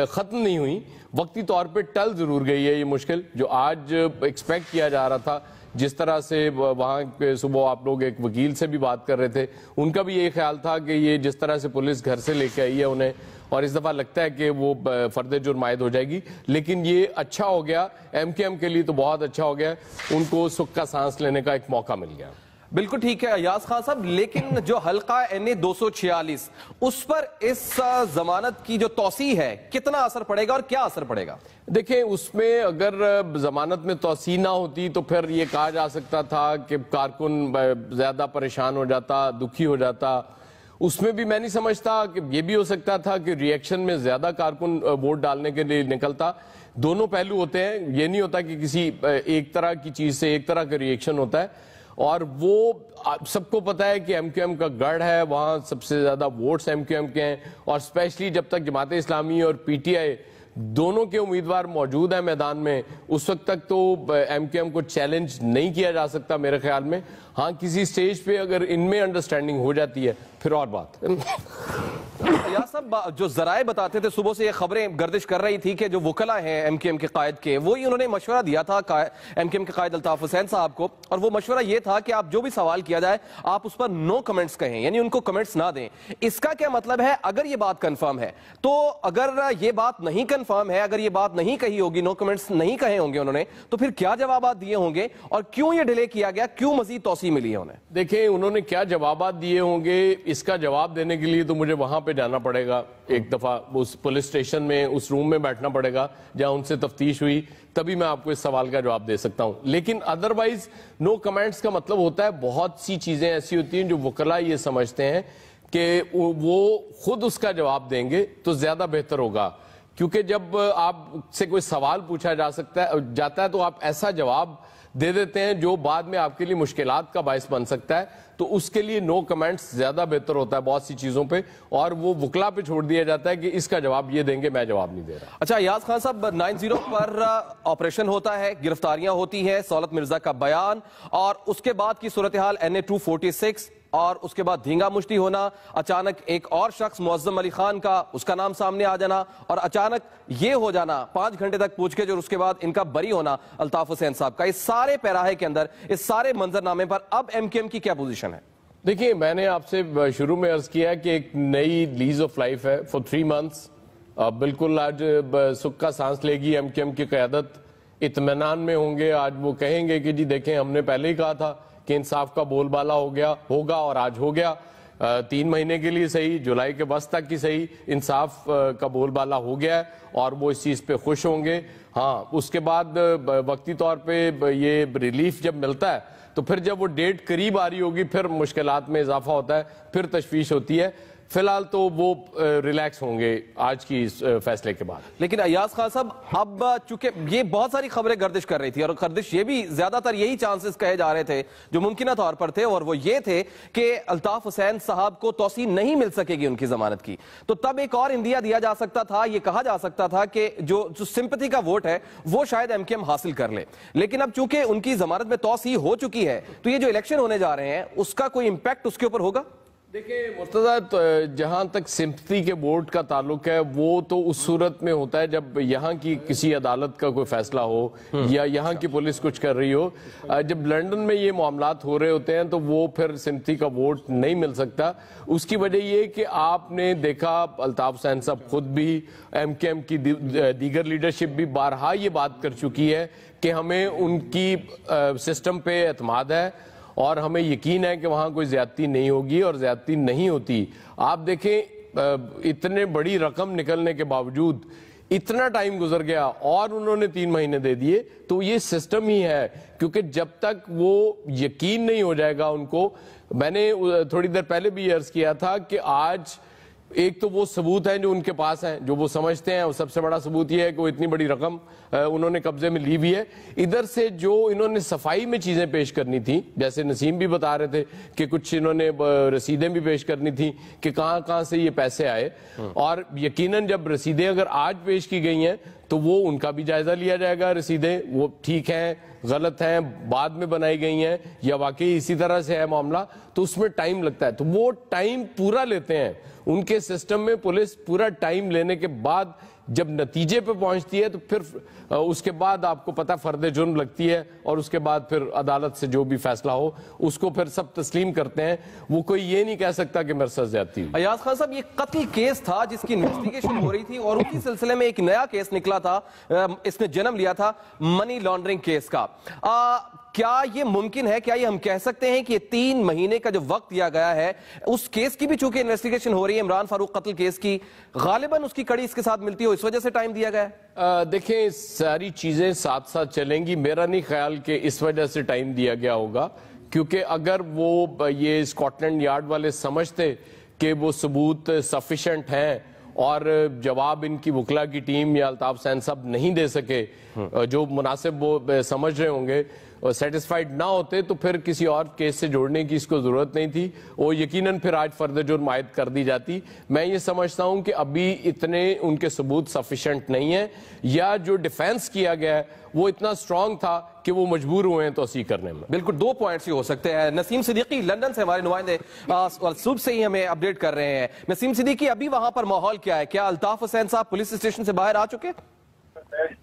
ختم نہیں ہوئی, وقتی طور پہ ٹل ضرور گئی ہے یہ مشکل جو آج ایکسپیکٹ کیا جا رہا تھا. جس طرح سے وہاں پہ صبح آپ لوگ ایک وکیل سے بھی بات کر رہے تھے, ان کا بھی یہ خیال تھا کہ یہ جس طرح سے پولیس گھر سے لے کے آئی ہے انہیں, اور اس دفعہ لگتا ہے کہ وہ فرد جرم عائد ہو جائے گی. لیکن یہ اچھا ہو گیا ایم کے ایم کے لیے, تو بہت اچھا ہو گیا, ان کو سکھ کا سانس لینے کا ایک موقع مل گیا. بالکل ٹھیک ہے ایاز خان صاحب, لیکن جو حلقہ NA 246 اس پر اس ضمانت کی جو توسیع ہے کتنا اثر پڑے گا اور کیا اثر پڑے گا؟ دیکھیں اس میں اگر ضمانت میں توسیع نہ ہوتی تو پھر یہ کہا جا سکتا تھا کہ کارکن زیادہ پریشان ہو جاتا, دکھی ہو جاتا. اس میں بھی میں نہیں سمجھتا کہ یہ بھی ہو سکتا تھا کہ ری ایکشن میں زیادہ کارکن ووٹ ڈالنے کے لیے نکلتا. دونوں پہلو ہوتے ہیں, یہ نہیں ہوتا کہ کسی ایک طرح کی چیز سے ایک طرح کا ری ایکشن ہوتا ہے. اور وہ سب کو پتا ہے کہ ایم کیو ایم کا گڑھ ہے, وہاں سب سے زیادہ ووٹس ایم کیو ایم کے ہیں, اور اسپیشلی جب تک جماعت اسلامی اور پی ٹی آئی دونوں کے امیدوار موجود ہیں میدان میں, اس وقت تک تو ایم کیو ایم کو چیلنج نہیں کیا جا سکتا میرے خیال میں. ہاں کسی سٹیج پہ اگر ان میں انڈرسٹینڈنگ ہو جاتی ہے پھر اور بات. या सब जो जराए बताते थे, सुबह से ये खबरें गर्दिश कर रही थी कि जो वकला हैं एमकेएम के कायद के, वही उन्होंने मशवरा दिया था एमकेएम के कायद अल्ताफ हुसैन साहब को, और वो मशवरा ये था कि आप जो भी सवाल किया जाए आप उस पर नो कमेंट्स कहें, यानी उनको कमेंट्स ना दें। इसका क्या मतलब है? अगर ये बात कंफर्म है तो, अगर ये बात नहीं कंफर्म है, अगर ये बात नहीं कही होगी, नो कमेंट्स नहीं कहे होंगे उन्होंने, तो फिर क्या जवाब दिए होंगे और क्यों ये डिले किया गया, क्यों मजीद तौसी मिली है उन्हें? देखिए, उन्होंने क्या जवाब दिए होंगे, इसका जवाब देने के लिए तो मुझे वहां पे जाना पड़ेगा, एक दफा उस पुलिस स्टेशन में, उस रूम में बैठना पड़ेगा जहां उनसे तफ्तीश हुई, तभी मैं आपको इस सवाल का जवाब दे सकता हूं। लेकिन अदरवाइज नो कमेंट्स का मतलब होता है बहुत सी चीजें ऐसी होती हैं जो वकला ये समझते हैं कि वो खुद उसका जवाब देंगे तो ज्यादा बेहतर होगा, क्योंकि जब आपसे कोई सवाल पूछा जाता है तो आप ऐसा जवाब दे देते हैं जो बाद में आपके लिए मुश्किलात का बायस बन सकता है, तो उसके लिए नो कमेंट्स ज्यादा बेहतर होता है बहुत सी चीजों पे, और वो वकला पे छोड़ दिया जाता है कि इसका जवाब ये देंगे, मैं जवाब नहीं दे रहा। अच्छा, अयाज खान साहब, 90 पर ऑपरेशन होता है, गिरफ्तारियां होती हैं, सौलत मिर्जा का बयान, और उसके बाद की सूरत हाल NA 246, और उसके बाद धींगा मुश्ती होना, अचानक एक और शख्स मुअज्जम अली खान का, उसका नाम सामने आ जाना, और अचानक ये हो जाना 5 घंटे तक पूछके, और उसके बाद इनका बरी होना अल्ताफ हुसैन साहब का। इस सारे पैराहे के अंदर, इस सारे मंजरनामे पर अब एमकेएम की क्या पोजीशन है? देखिए, मैंने आपसे शुरू में अर्ज किया कि एक नई लीज ऑफ लाइफ है फॉर 3 मंथ्स। बिल्कुल आज सुख का सांस लेगी एमकेएम की क़यादत, इत्मीनान में होंगे। आज वो कहेंगे कि जी देखें, हमने पहले ही कहा था कि इंसाफ का बोलबाला होगा और आज हो गया। 3 महीने के लिए सही, जुलाई के बस तक की सही, इंसाफ का बोलबाला हो गया है और वो इस चीज़ पे खुश होंगे। हाँ, उसके बाद वक्ती तौर पे ये रिलीफ जब मिलता है तो फिर जब वो डेट करीब आ रही होगी फिर मुश्किलात में इजाफा होता है, फिर तशवीश होती है। फिलहाल तो वो रिलैक्स होंगे आज की इस फैसले के बाद। लेकिन अयाज खान साहब, अब चूंकि ये बहुत सारी खबरें गर्दिश कर रही थी, और गर्दिश ये भी ज्यादातर यही चांसेस कहे जा रहे थे जो मुमकिन तौर पर थे, और वो ये थे कि अल्ताफ हुसैन साहब को तौसी नहीं मिल सकेगी उनकी जमानत की, तो तब एक और इंदिया दिया जा सकता था, ये कहा जा सकता था कि जो सिंपैथी का वोट है वो शायद एमकेएम हासिल कर ले। लेकिन अब चूंकि उनकी जमानत में तौसी हो चुकी है, तो ये जो इलेक्शन होने जा रहे हैं उसका कोई इंपैक्ट उसके ऊपर होगा? देखिए मुर्तजा, जहां तक सिंपैथी के वोट का ताल्लुक है, वो तो उस सूरत में होता है जब यहाँ की किसी अदालत का कोई फैसला हो या यहाँ की पुलिस कुछ कर रही हो। जब लंदन में ये मामलात हो रहे होते हैं तो वो फिर सिंपैथी का वोट नहीं मिल सकता। उसकी वजह ये कि आपने देखा, अल्ताफ हुसैन साहब खुद भी, एमकेएम की दीगर लीडरशिप भी बारहा ये बात कर चुकी है कि हमें उनकी सिस्टम पे एतमाद है और हमें यकीन है कि वहां कोई ज्यादती नहीं होगी, और ज्यादती नहीं होती। आप देखें, इतने बड़ी रकम निकलने के बावजूद इतना टाइम गुजर गया और उन्होंने 3 महीने दे दिए, तो ये सिस्टम ही है। क्योंकि जब तक वो यकीन नहीं हो जाएगा उनको, मैंने थोड़ी देर पहले भी अर्ज किया था कि आज एक तो वो सबूत हैं जो उनके पास हैं, जो वो समझते हैं, वो सबसे बड़ा सबूत ये है कि वो इतनी बड़ी रकम उन्होंने कब्जे में ली हुई है। इधर से जो इन्होंने सफाई में चीजें पेश करनी थी, जैसे नसीम भी बता रहे थे कि कुछ इन्होंने रसीदें भी पेश करनी थी कि कहां कहां से ये पैसे आए, और यकीनन जब रसीदें अगर आज पेश की गई हैं तो वो उनका भी जायजा लिया जाएगा। रसीदें वो ठीक हैं, गलत हैं, बाद में बनाई गई हैं, या वाकई इसी तरह से है मामला, तो उसमें टाइम लगता है। तो वो टाइम पूरा लेते हैं उनके सिस्टम में। पुलिस पूरा टाइम लेने के बाद जब नतीजे पे पहुंचती है तो फिर उसके बाद आपको पता फर्द जुर्म लगती है, और उसके बाद फिर अदालत से जो भी फैसला हो उसको फिर सब तस्लीम करते हैं। वो कोई ये नहीं कह सकता कि मेरे साथ ज्यादती हुई। अयाज खान साहब, ये कत्ल केस था जिसकी इन्वेस्टिगेशन हो रही थी, और उसी सिलसिले में एक नया केस निकला था, इसने जन्म लिया था मनी लॉन्ड्रिंग केस का। क्या ये मुमकिन है, क्या ये हम कह सकते हैं कि 3 महीने का जो वक्त दिया गया है, उस केस की भी चूंकि इन्वेस्टिगेशन हो रही है, इमरान फारूक कत्ल केस की, गालिबन उसकी कड़ी इसके साथ मिलती हो, इस वजह से टाइम दिया गया है? देखें, सारी चीजें साथ साथ चलेंगी। मेरा नहीं ख्याल कि इस वजह से टाइम दिया गया होगा, क्योंकि अगर वो ये स्कॉटलैंड यार्ड वाले समझते कि वो सबूत सफिशिएंट हैं और जवाब इनकी वकला की टीम या अल्ताफ हुसैन साहब नहीं दे सके जो मुनासिब वो समझ रहे होंगे, सेटिस्फाइड ना होते तो फिर किसी और केस से जोड़ने की इसको जरूरत नहीं थी, वो यकीनन फिर आज फर्दर जुर्म आयद कर दी जाती। मैं ये समझता हूं कि अभी इतने उनके सबूत सफिशिएंट नहीं है, या जो डिफेंस किया गया है वो इतना स्ट्रांग था कि वो मजबूर हुए हैं तोसी करने में। बिल्कुल 2 पॉइंट्स ही हो सकते हैं। नसीम सिद्दीकी लंदन से हमारे नुमाइंदे सुबह से ही हमें अपडेट कर रहे हैं। नसीम सिद्दीकी, अभी वहां पर माहौल क्या है? क्या अल्ताफ हुसैन साहब पुलिस स्टेशन से बाहर आ चुके?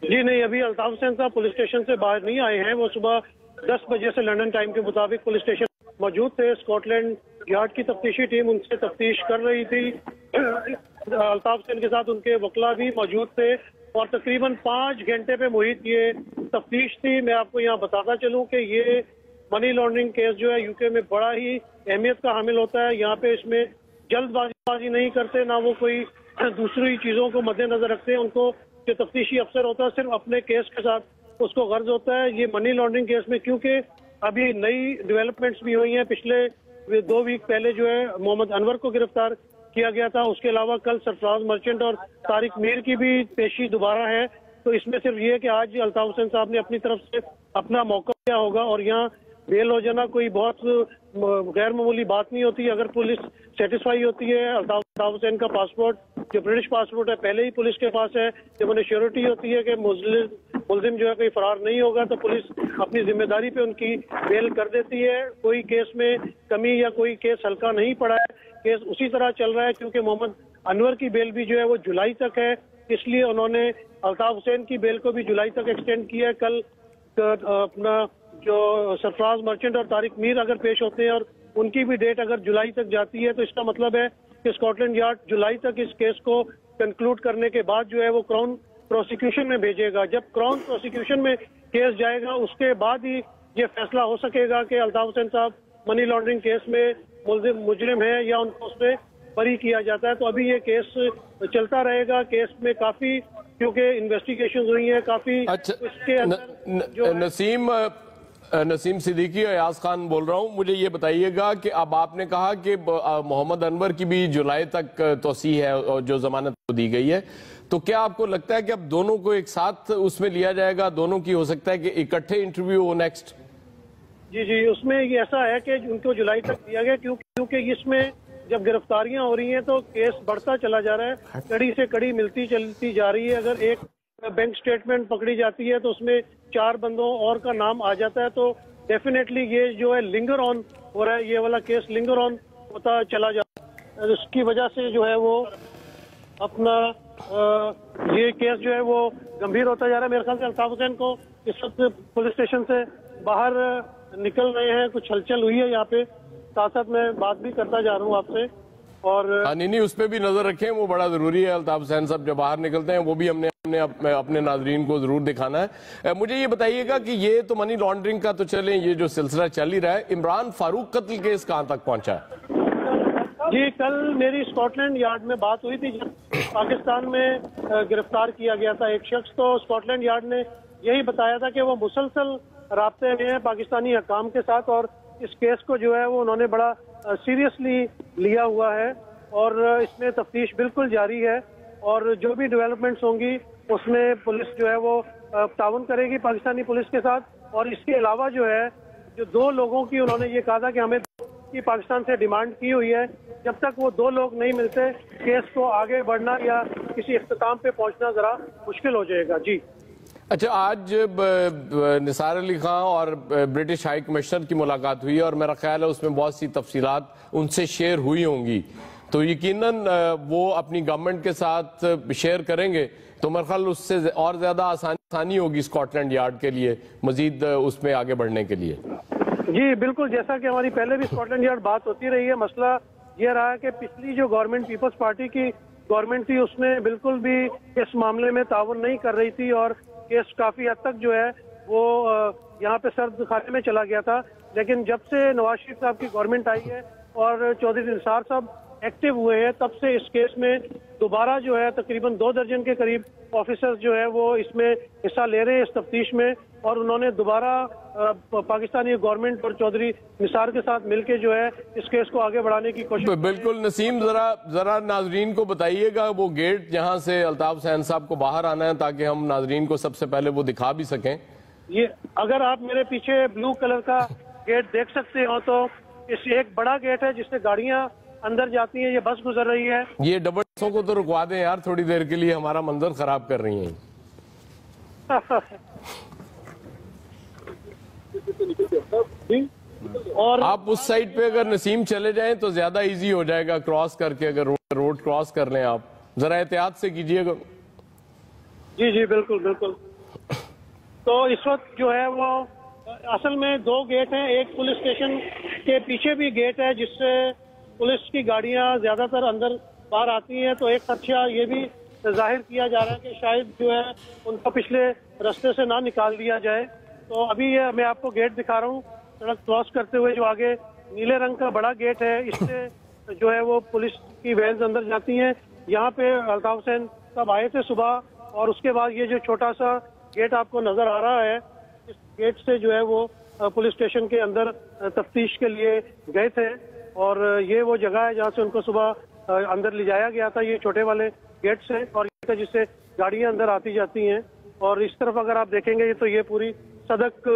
जी नहीं, अभी अल्ताफ हुसैन साहब पुलिस स्टेशन से बाहर नहीं आए हैं। वो सुबह 10 बजे से लंदन टाइम के मुताबिक पुलिस स्टेशन मौजूद थे। स्कॉटलैंड यार्ड की तफ्तीशी टीम उनसे तफ्तीश कर रही थी। अल्ताफ हुसैन के साथ उनके वकला भी मौजूद थे और तकरीबन 5 घंटे पे मुहित ये तफ्तीश थी। मैं आपको यहाँ बताता चलूँ कि ये मनी लॉन्ड्रिंग केस जो है यूके में बड़ा ही अहमियत का हामिल होता है। यहाँ पे इसमें जल्दबाजी नहीं करते, ना वो कोई दूसरी चीज़ों को मद्देनजर रखते हैं। उनको जो तफ्तीशी अफसर होता है सिर्फ अपने केस के साथ उसको गर्ज होता है। ये मनी लॉन्ड्रिंग केस में क्योंकि अभी नई डेवलपमेंट्स भी हुई हैं, पिछले 2 वीक पहले जो है मोहम्मद अनवर को गिरफ्तार किया गया था। उसके अलावा कल सरफराज मर्चेंट और तारिक मीर की भी पेशी दोबारा है। तो इसमें सिर्फ ये कि आज अल्ताफ हुसैन साहब ने अपनी तरफ से अपना मौका दिया होगा और यहाँ बेल हो जाना कोई बहुत गैर मामूली बात नहीं होती। अगर पुलिस सेटिस्फाई होती है, अल्ताफ हुसैन का पासपोर्ट जो ब्रिटिश पासपोर्ट है पहले ही पुलिस के पास है, जब उन्हें श्योरिटी होती है कि मुल्जिम जो है कोई फरार नहीं होगा तो पुलिस अपनी जिम्मेदारी पे उनकी बेल कर देती है। कोई केस में कमी या कोई केस हल्का नहीं पड़ा है, केस उसी तरह चल रहा है। क्योंकि मोहम्मद अनवर की बेल भी जो है वो जुलाई तक है, इसलिए उन्होंने अल्ताफ हुसैन की बेल को भी जुलाई तक एक्सटेंड किया है। कल अपना जो सरफराज मर्चेंट और तारिक मीर अगर पेश होते हैं और उनकी भी डेट अगर जुलाई तक जाती है तो इसका मतलब है कि स्कॉटलैंड यार्ड जुलाई तक इस केस को कंक्लूड करने के बाद जो है वो क्राउन प्रोसिक्यूशन में भेजेगा। जब क्राउन प्रोसिक्यूशन में केस जाएगा उसके बाद ही ये फैसला हो सकेगा कि अल्ताफ हुसैन साहब मनी लॉन्ड्रिंग केस में मुजरिम है या उनको उससे बरी किया जाता है। तो अभी ये केस चलता रहेगा। केस में काफी क्योंकि इन्वेस्टिगेशन हुई है काफी। अच्छा, इसके अंदर नसीम सिद्दीकी, अयाज खान बोल रहा हूं। मुझे ये बताइएगा कि अब आपने कहा कि मोहम्मद अनवर की भी जुलाई तक तोसी है और जो जमानत दी गई है, तो क्या आपको लगता है कि अब दोनों को एक साथ उसमें लिया जाएगा? दोनों की हो सकता है कि इकट्ठे इंटरव्यू हो नेक्स्ट? जी, उसमें ये ऐसा है कि उनको जुलाई तक दिया गया क्योंकि इसमें जब गिरफ्तारियां हो रही हैं तो केस बढ़ता चला जा रहा है, कड़ी से कड़ी मिलती चलती जा रही है। अगर एक बैंक स्टेटमेंट पकड़ी जाती है तो उसमें 4 बंदों और का नाम आ जाता है, तो डेफिनेटली ये जो है लिंगर ऑन हो रहा है, ये वाला केस लिंगर ऑन होता चला जाता है। उसकी वजह से जो है वो अपना ये केस जो है वो गंभीर होता जा रहा है। मेरे ख्याल से अल्ताफ हुसैन को इस वक्त पुलिस स्टेशन से बाहर निकल रहे हैं, कुछ हलचल हुई है यहाँ पे, साथ साथ मैं बात भी करता जा रहा हूँ आपसे। और नहीं, उस पर भी नजर रखें, वो बड़ा जरूरी है। अल्ताफ हुसैन साहब जब बाहर निकलते हैं वो भी हमने अपने नाजरीन को जरूर दिखाना है। मुझे ये बताइएगा कि ये तो मनी लॉन्ड्रिंग का तो चले, ये जो सिलसिला चल ही रहा है, इमरान फारूक कत्ल केस कहां तक पहुंचा है? जी, कल मेरी स्कॉटलैंड यार्ड में बात हुई थी जब पाकिस्तान में गिरफ्तार किया गया था एक शख्स। तो स्कॉटलैंड यार्ड ने यही बताया था कि वो मुसलसल राब्ते में है पाकिस्तानी हकाम के साथ और इस केस को जो है वो उन्होंने बड़ा सीरियसली लिया हुआ है और इसमें तफ्तीश बिल्कुल जारी है और जो भी डेवलपमेंट्स होंगी उसमें पुलिस जो है वो ताउन करेगी पाकिस्तानी पुलिस के साथ। और इसके अलावा जो है जो 2 लोगों की उन्होंने ये कहा था कि हमें की पाकिस्तान से डिमांड की हुई है, जब तक वो 2 लोग नहीं मिलते केस को आगे बढ़ना या किसी इख्तिताम पे पहुंचना जरा मुश्किल हो जाएगा। जी अच्छा, आज निसार अली खान और ब्रिटिश हाई कमिश्नर की मुलाकात हुई है और मेरा ख्याल है उसमें बहुत सी तफसीलात उनसे शेयर हुई होंगी, तो यकीनन वो अपनी गवर्नमेंट के साथ शेयर करेंगे, तो मेरा ख्याल उससे और ज्यादा आसानी होगी स्कॉटलैंड यार्ड के लिए मजीद उसमें आगे बढ़ने के लिए। जी बिल्कुल, जैसा कि हमारी पहले भी स्कॉटलैंड यार्ड बात होती रही है, मसला ये रहा है कि पिछली जो गवर्नमेंट पीपल्स पार्टी की गवर्नमेंट थी उसने बिल्कुल भी इस मामले में ताउन नहीं कर रही थी और केस काफी हद तक जो है वो यहाँ पे सर्द खाने में चला गया था। लेकिन जब से नवाज शरीफ साहब की गवर्नमेंट आई है और चौधरी निसार साहब एक्टिव हुए हैं, तब से इस केस में दोबारा जो है तकरीबन 2 दर्जन के करीब ऑफिसर्स जो है वो इसमें हिस्सा ले रहे हैं इस तफ्तीश में और उन्होंने दोबारा पाकिस्तानी गवर्नमेंट और चौधरी निसार के साथ मिलकर जो है इस केस को आगे बढ़ाने की कोशिश। बिल्कुल नसीम, जरा नाजरीन को बताइएगा वो गेट जहां से अल्ताफ हुसैन साहब को बाहर आना है ताकि हम नाजरीन को सबसे पहले वो दिखा भी सकें। ये अगर आप मेरे पीछे ब्लू कलर का गेट देख सकते हो तो इस एक बड़ा गेट है जिससे गाड़ियां अंदर जाती हैं, ये बस गुजर रही है। ये डबल बसों को तो रुकवा दें यार थोड़ी देर के लिए, हमारा मंजर खराब कर रही हैं। और आप उस साइड पे अगर नसीम चले जाएं तो ज्यादा इजी हो जाएगा क्रॉस करके, अगर रोड क्रॉस कर लें आप, जरा एहतियात से कीजिएगा। जी जी बिल्कुल बिल्कुल। तो इस वक्त जो है वो असल में दो गेट हैं, एक पुलिस स्टेशन के पीछे भी गेट है जिससे पुलिस की गाड़ियां ज्यादातर अंदर बाहर आती हैं। तो एक खदशा ये भी जाहिर किया जा रहा है कि शायद जो है उनको पिछले रास्ते से ना निकाल दिया जाए। तो अभी ये मैं आपको गेट दिखा रहा हूँ, सड़क क्रॉस करते हुए जो आगे नीले रंग का बड़ा गेट है, इससे जो है वो पुलिस की वैन्स अंदर जाती हैं। यहाँ पे अल्ताफ हुसैन साहब आए थे सुबह, और उसके बाद ये जो छोटा सा गेट आपको नजर आ रहा है, इस गेट से जो है वो पुलिस स्टेशन के अंदर तफ्तीश के लिए गए थे, और ये वो जगह है जहाँ से उनको सुबह अंदर ले जाया गया था, ये छोटे वाले गेट से, और ये जिससे गाड़ियां अंदर आती जाती हैं। और इस तरफ अगर आप देखेंगे तो ये पूरी सदक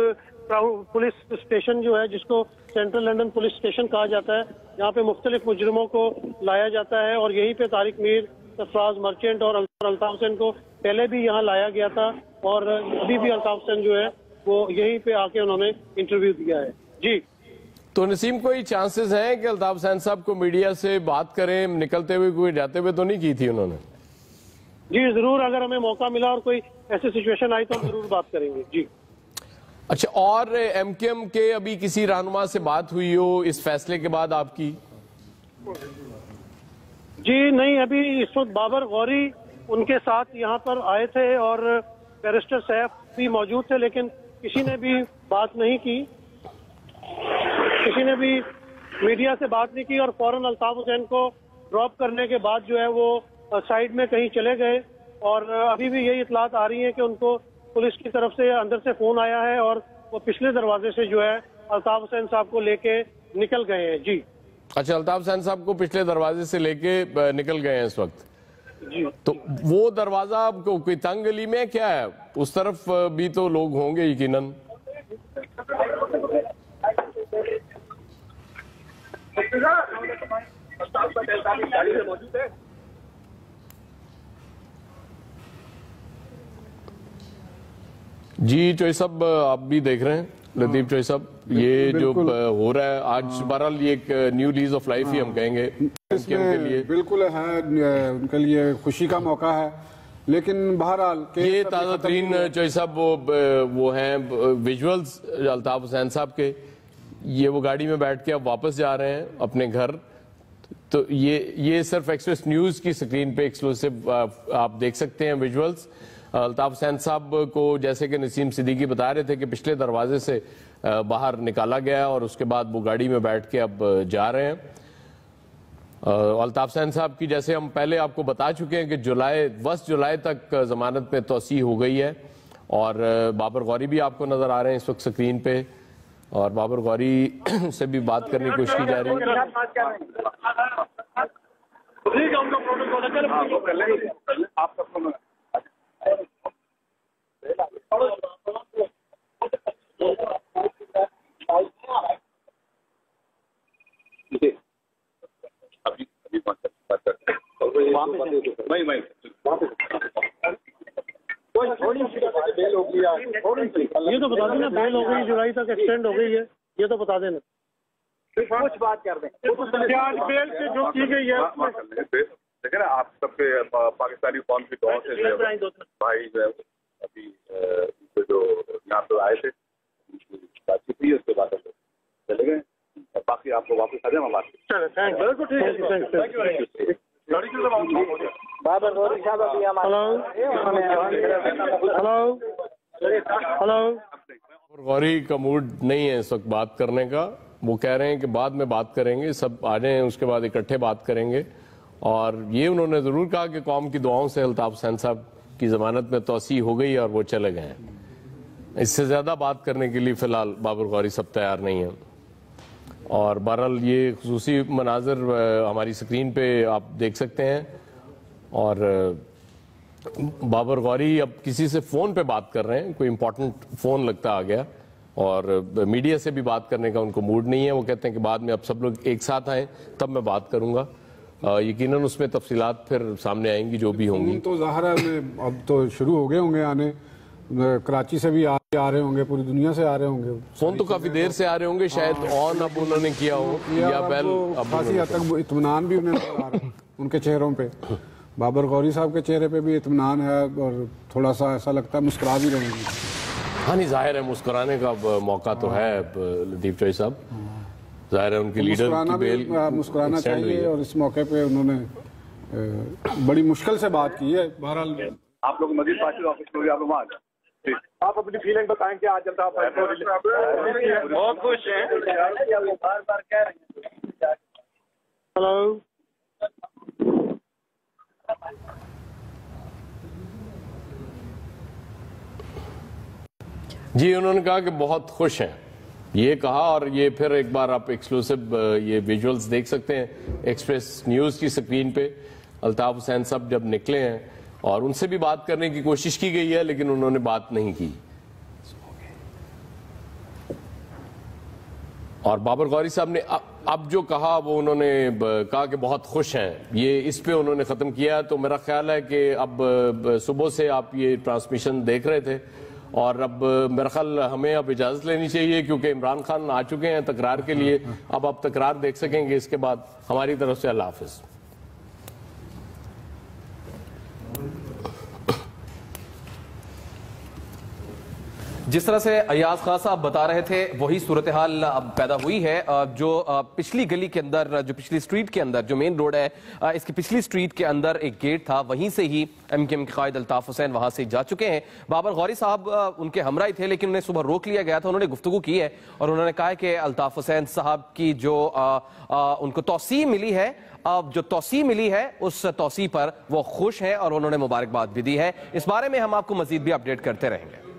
पुलिस स्टेशन जो है, जिसको सेंट्रल लंदन पुलिस स्टेशन कहा जाता है, यहाँ पे मुख्तलिफ मुजरिमों को लाया जाता है, और यहीं पे तारिक मीर, सरफराज मर्चेंट और अल्ताफ हुसैन को पहले भी यहाँ लाया गया था, और अभी भी अल्ताफ हुसैन जो है वो यहीं पे आके उन्होंने इंटरव्यू दिया है। जी तो नसीम, कोई चांसेस हैं कि अल्ताफ हुसैन साहब को मीडिया से बात करें, निकलते हुए कोई जाते हुए तो नहीं की थी उन्होंने? जी जरूर, अगर हमें मौका मिला और कोई ऐसी सिचुएशन आई तो हम जरूर बात करेंगे। जी अच्छा, और एमकेएम के अभी किसी रहनुमा से बात हुई हो इस फैसले के बाद आपकी? जी नहीं, अभी इस वक्त बाबर गौरी उनके साथ यहाँ पर आए थे और बैरिस्टर सैफ भी मौजूद थे, लेकिन किसी ने भी बात नहीं की, किसी ने भी मीडिया से बात नहीं की, और फौरन अल्ताफ हुसैन को ड्रॉप करने के बाद जो है वो साइड में कहीं चले गए। और अभी भी यही इतलात आ रही है कि उनको पुलिस की तरफ से अंदर से फोन आया है और वो पिछले दरवाजे से जो है अल्ताफ हुसैन साहब को लेके निकल गए हैं। जी अच्छा, अल्ताफ हुसैन साहब को पिछले दरवाजे से लेके निकल गए हैं इस वक्त? जी। तो वो दरवाजा कोई तंग गली में क्या है, उस तरफ भी तो लोग होंगे यकीनन? जी चोई साहब, आप भी देख रहे हैं, लतीफ चोई साहब, ये जो हो रहा है आज, बहरहाल ये एक न्यू लीज ऑफ लाइफ ही हम कहेंगे के लिए। बिल्कुल है, उनके लिए खुशी का मौका है, लेकिन बहरहाल ये ताज़ा तरीन चोई साहब वो हैं विजुअल्स अल्ताफ हुसैन साहब के, ये वो गाड़ी में बैठ के अब वापस जा रहे हैं अपने घर। तो ये सिर्फ एक्सप्रेस न्यूज की स्क्रीन पे एक्सक्लूसिव आप देख सकते हैं विजुअल्स। अल्ताफ हुसैन साहब को जैसे कि नसीम सिद्दीकी बता रहे थे कि पिछले दरवाजे से बाहर निकाला गया और उसके बाद वो गाड़ी में बैठ के अब जा रहे हैं। अल्ताफ हुसैन साहब की जैसे हम पहले आपको बता चुके हैं कि 10 जुलाई तक जमानत में तोसी हो गई है, और बाबर गौरी भी आपको नजर आ रहे हैं इस वक्त स्क्रीन पे, और बाबर गौरी से भी बात करने की कोशिश की जा रही है। ये तो बता देना, बेल हो गई, जुलाई तक एक्सटेंड हो गई है, ये तो बता देना। कुछ बात कर दें, आज बेल से जो की गई है देखिए ना, आप सबके पाकिस्तानी कौम की दुआ से भाई जो है अभी जो यहाँ पे आए थे बातचीत हुई, उसके बाद चले गए, बाकी आपको वापस आ जाए हम बाबर गौरी साहब अभी हेलो गौरी का मूड नहीं है इस वक्त बात करने का, वो कह रहे हैं कि बाद में बात करेंगे, सब आ जाएं उसके बाद इकट्ठे बात करेंगे। और ये उन्होंने जरूर कहा कि कौम की दुआओं से अल्ताफ हुसैन साहब की जमानत में तोसी हो गई और वो चले गए हैं। इससे ज्यादा बात करने के लिए फिलहाल बाबर गौरी सब तैयार नहीं है। और बहरहाल ये खुसूसी मनाजर हमारी स्क्रीन पे आप देख सकते हैं, और बाबर गौरी अब किसी से फोन पे बात कर रहे हैं, कोई इंपॉर्टेंट फोन लगता आ गया, और मीडिया से भी बात करने का उनको मूड नहीं है। वो कहते हैं कि बाद में अब सब लोग एक साथ आए तब मैं बात करूंगा। यकीनन उसमें तफसीलात फिर सामने आएंगी जो भी होंगी। तो ज़ाहिर है अब तो शुरू हो गए होंगे आने, कराची से भी आ रहे होंगे, पूरी दुनिया से आ रहे होंगे। फोन तो काफी देर से आ रहे होंगे, शायद ऑन अब उन्होंने किया हो या बेल। अब खासी हद तक इत्मीनान भी उन्हें नजर आ रहा है उनके चेहरों पे। बाबर गौरी साहब के चेहरे पे भी इत्मीनान है और थोड़ा सा ऐसा लगता है मुस्कुरा भी रहे हैं। हाँ नहीं, जाहिर है मुस्कुराने का मौका तो है लतीफ चौधरी साहब, जाहिर है उनकी लीडर की बेल मुस्कुराना चाहिए, और इस मौके पे उन्होंने बड़ी मुश्किल से बात की है। बहरहाल आप लोग मजीद बातचीत ऑफिस में आप वहाँ आ जाए, आप अपनी फीलिंग बताएं कि आज जनता बहुत खुश हैं। बार बार कह रहे हैं हेलो। जी, उन्होंने कहा कि बहुत खुश हैं, ये कहा। और ये फिर एक बार आप एक्सक्लूसिव ये विजुअल्स देख सकते हैं एक्सप्रेस न्यूज़ की स्क्रीन पे। अल्ताफ हुसैन साहब जब निकले हैं और उनसे भी बात करने की कोशिश की गई है, लेकिन उन्होंने बात नहीं की। और बाबर गौरी साहब ने अब जो कहा वो उन्होंने कहा कि बहुत खुश हैं, ये इस पे उन्होंने ख़त्म किया। तो मेरा ख्याल है कि अब सुबह से आप ये ट्रांसमिशन देख रहे थे, और अब मेरा ख्याल हमें अब इजाज़त लेनी चाहिए, क्योंकि इमरान खान आ चुके हैं तकरार के लिए। अब आप तकरार देख सकेंगे इसके बाद। हमारी तरफ से अल्लाह हाफ़िज़। जिस तरह से अयाज खान साहब बता रहे थे वही सूरत हाल अब पैदा हुई है। जो पिछली गली के अंदर, जो पिछली स्ट्रीट के अंदर, जो मेन रोड है, इसकी पिछली स्ट्रीट के अंदर एक गेट था, वहीं से ही एमकेएम के कायद अल्ताफ हुसैन वहां से जा चुके हैं। बाबर गौरी साहब उनके हमरा ही थे, लेकिन उन्हें सुबह रोक लिया गया था। उन्होंने गुफ्तगू की है और उन्होंने कहा कि अल्ताफ हुसैन साहब की जो उनको तौसीह मिली है, अब जो तौसीह मिली है उस तौसीह पर वो खुश हैं और उन्होंने मुबारकबाद भी दी है। इस बारे में हम आपको मजीद भी अपडेट करते रहेंगे।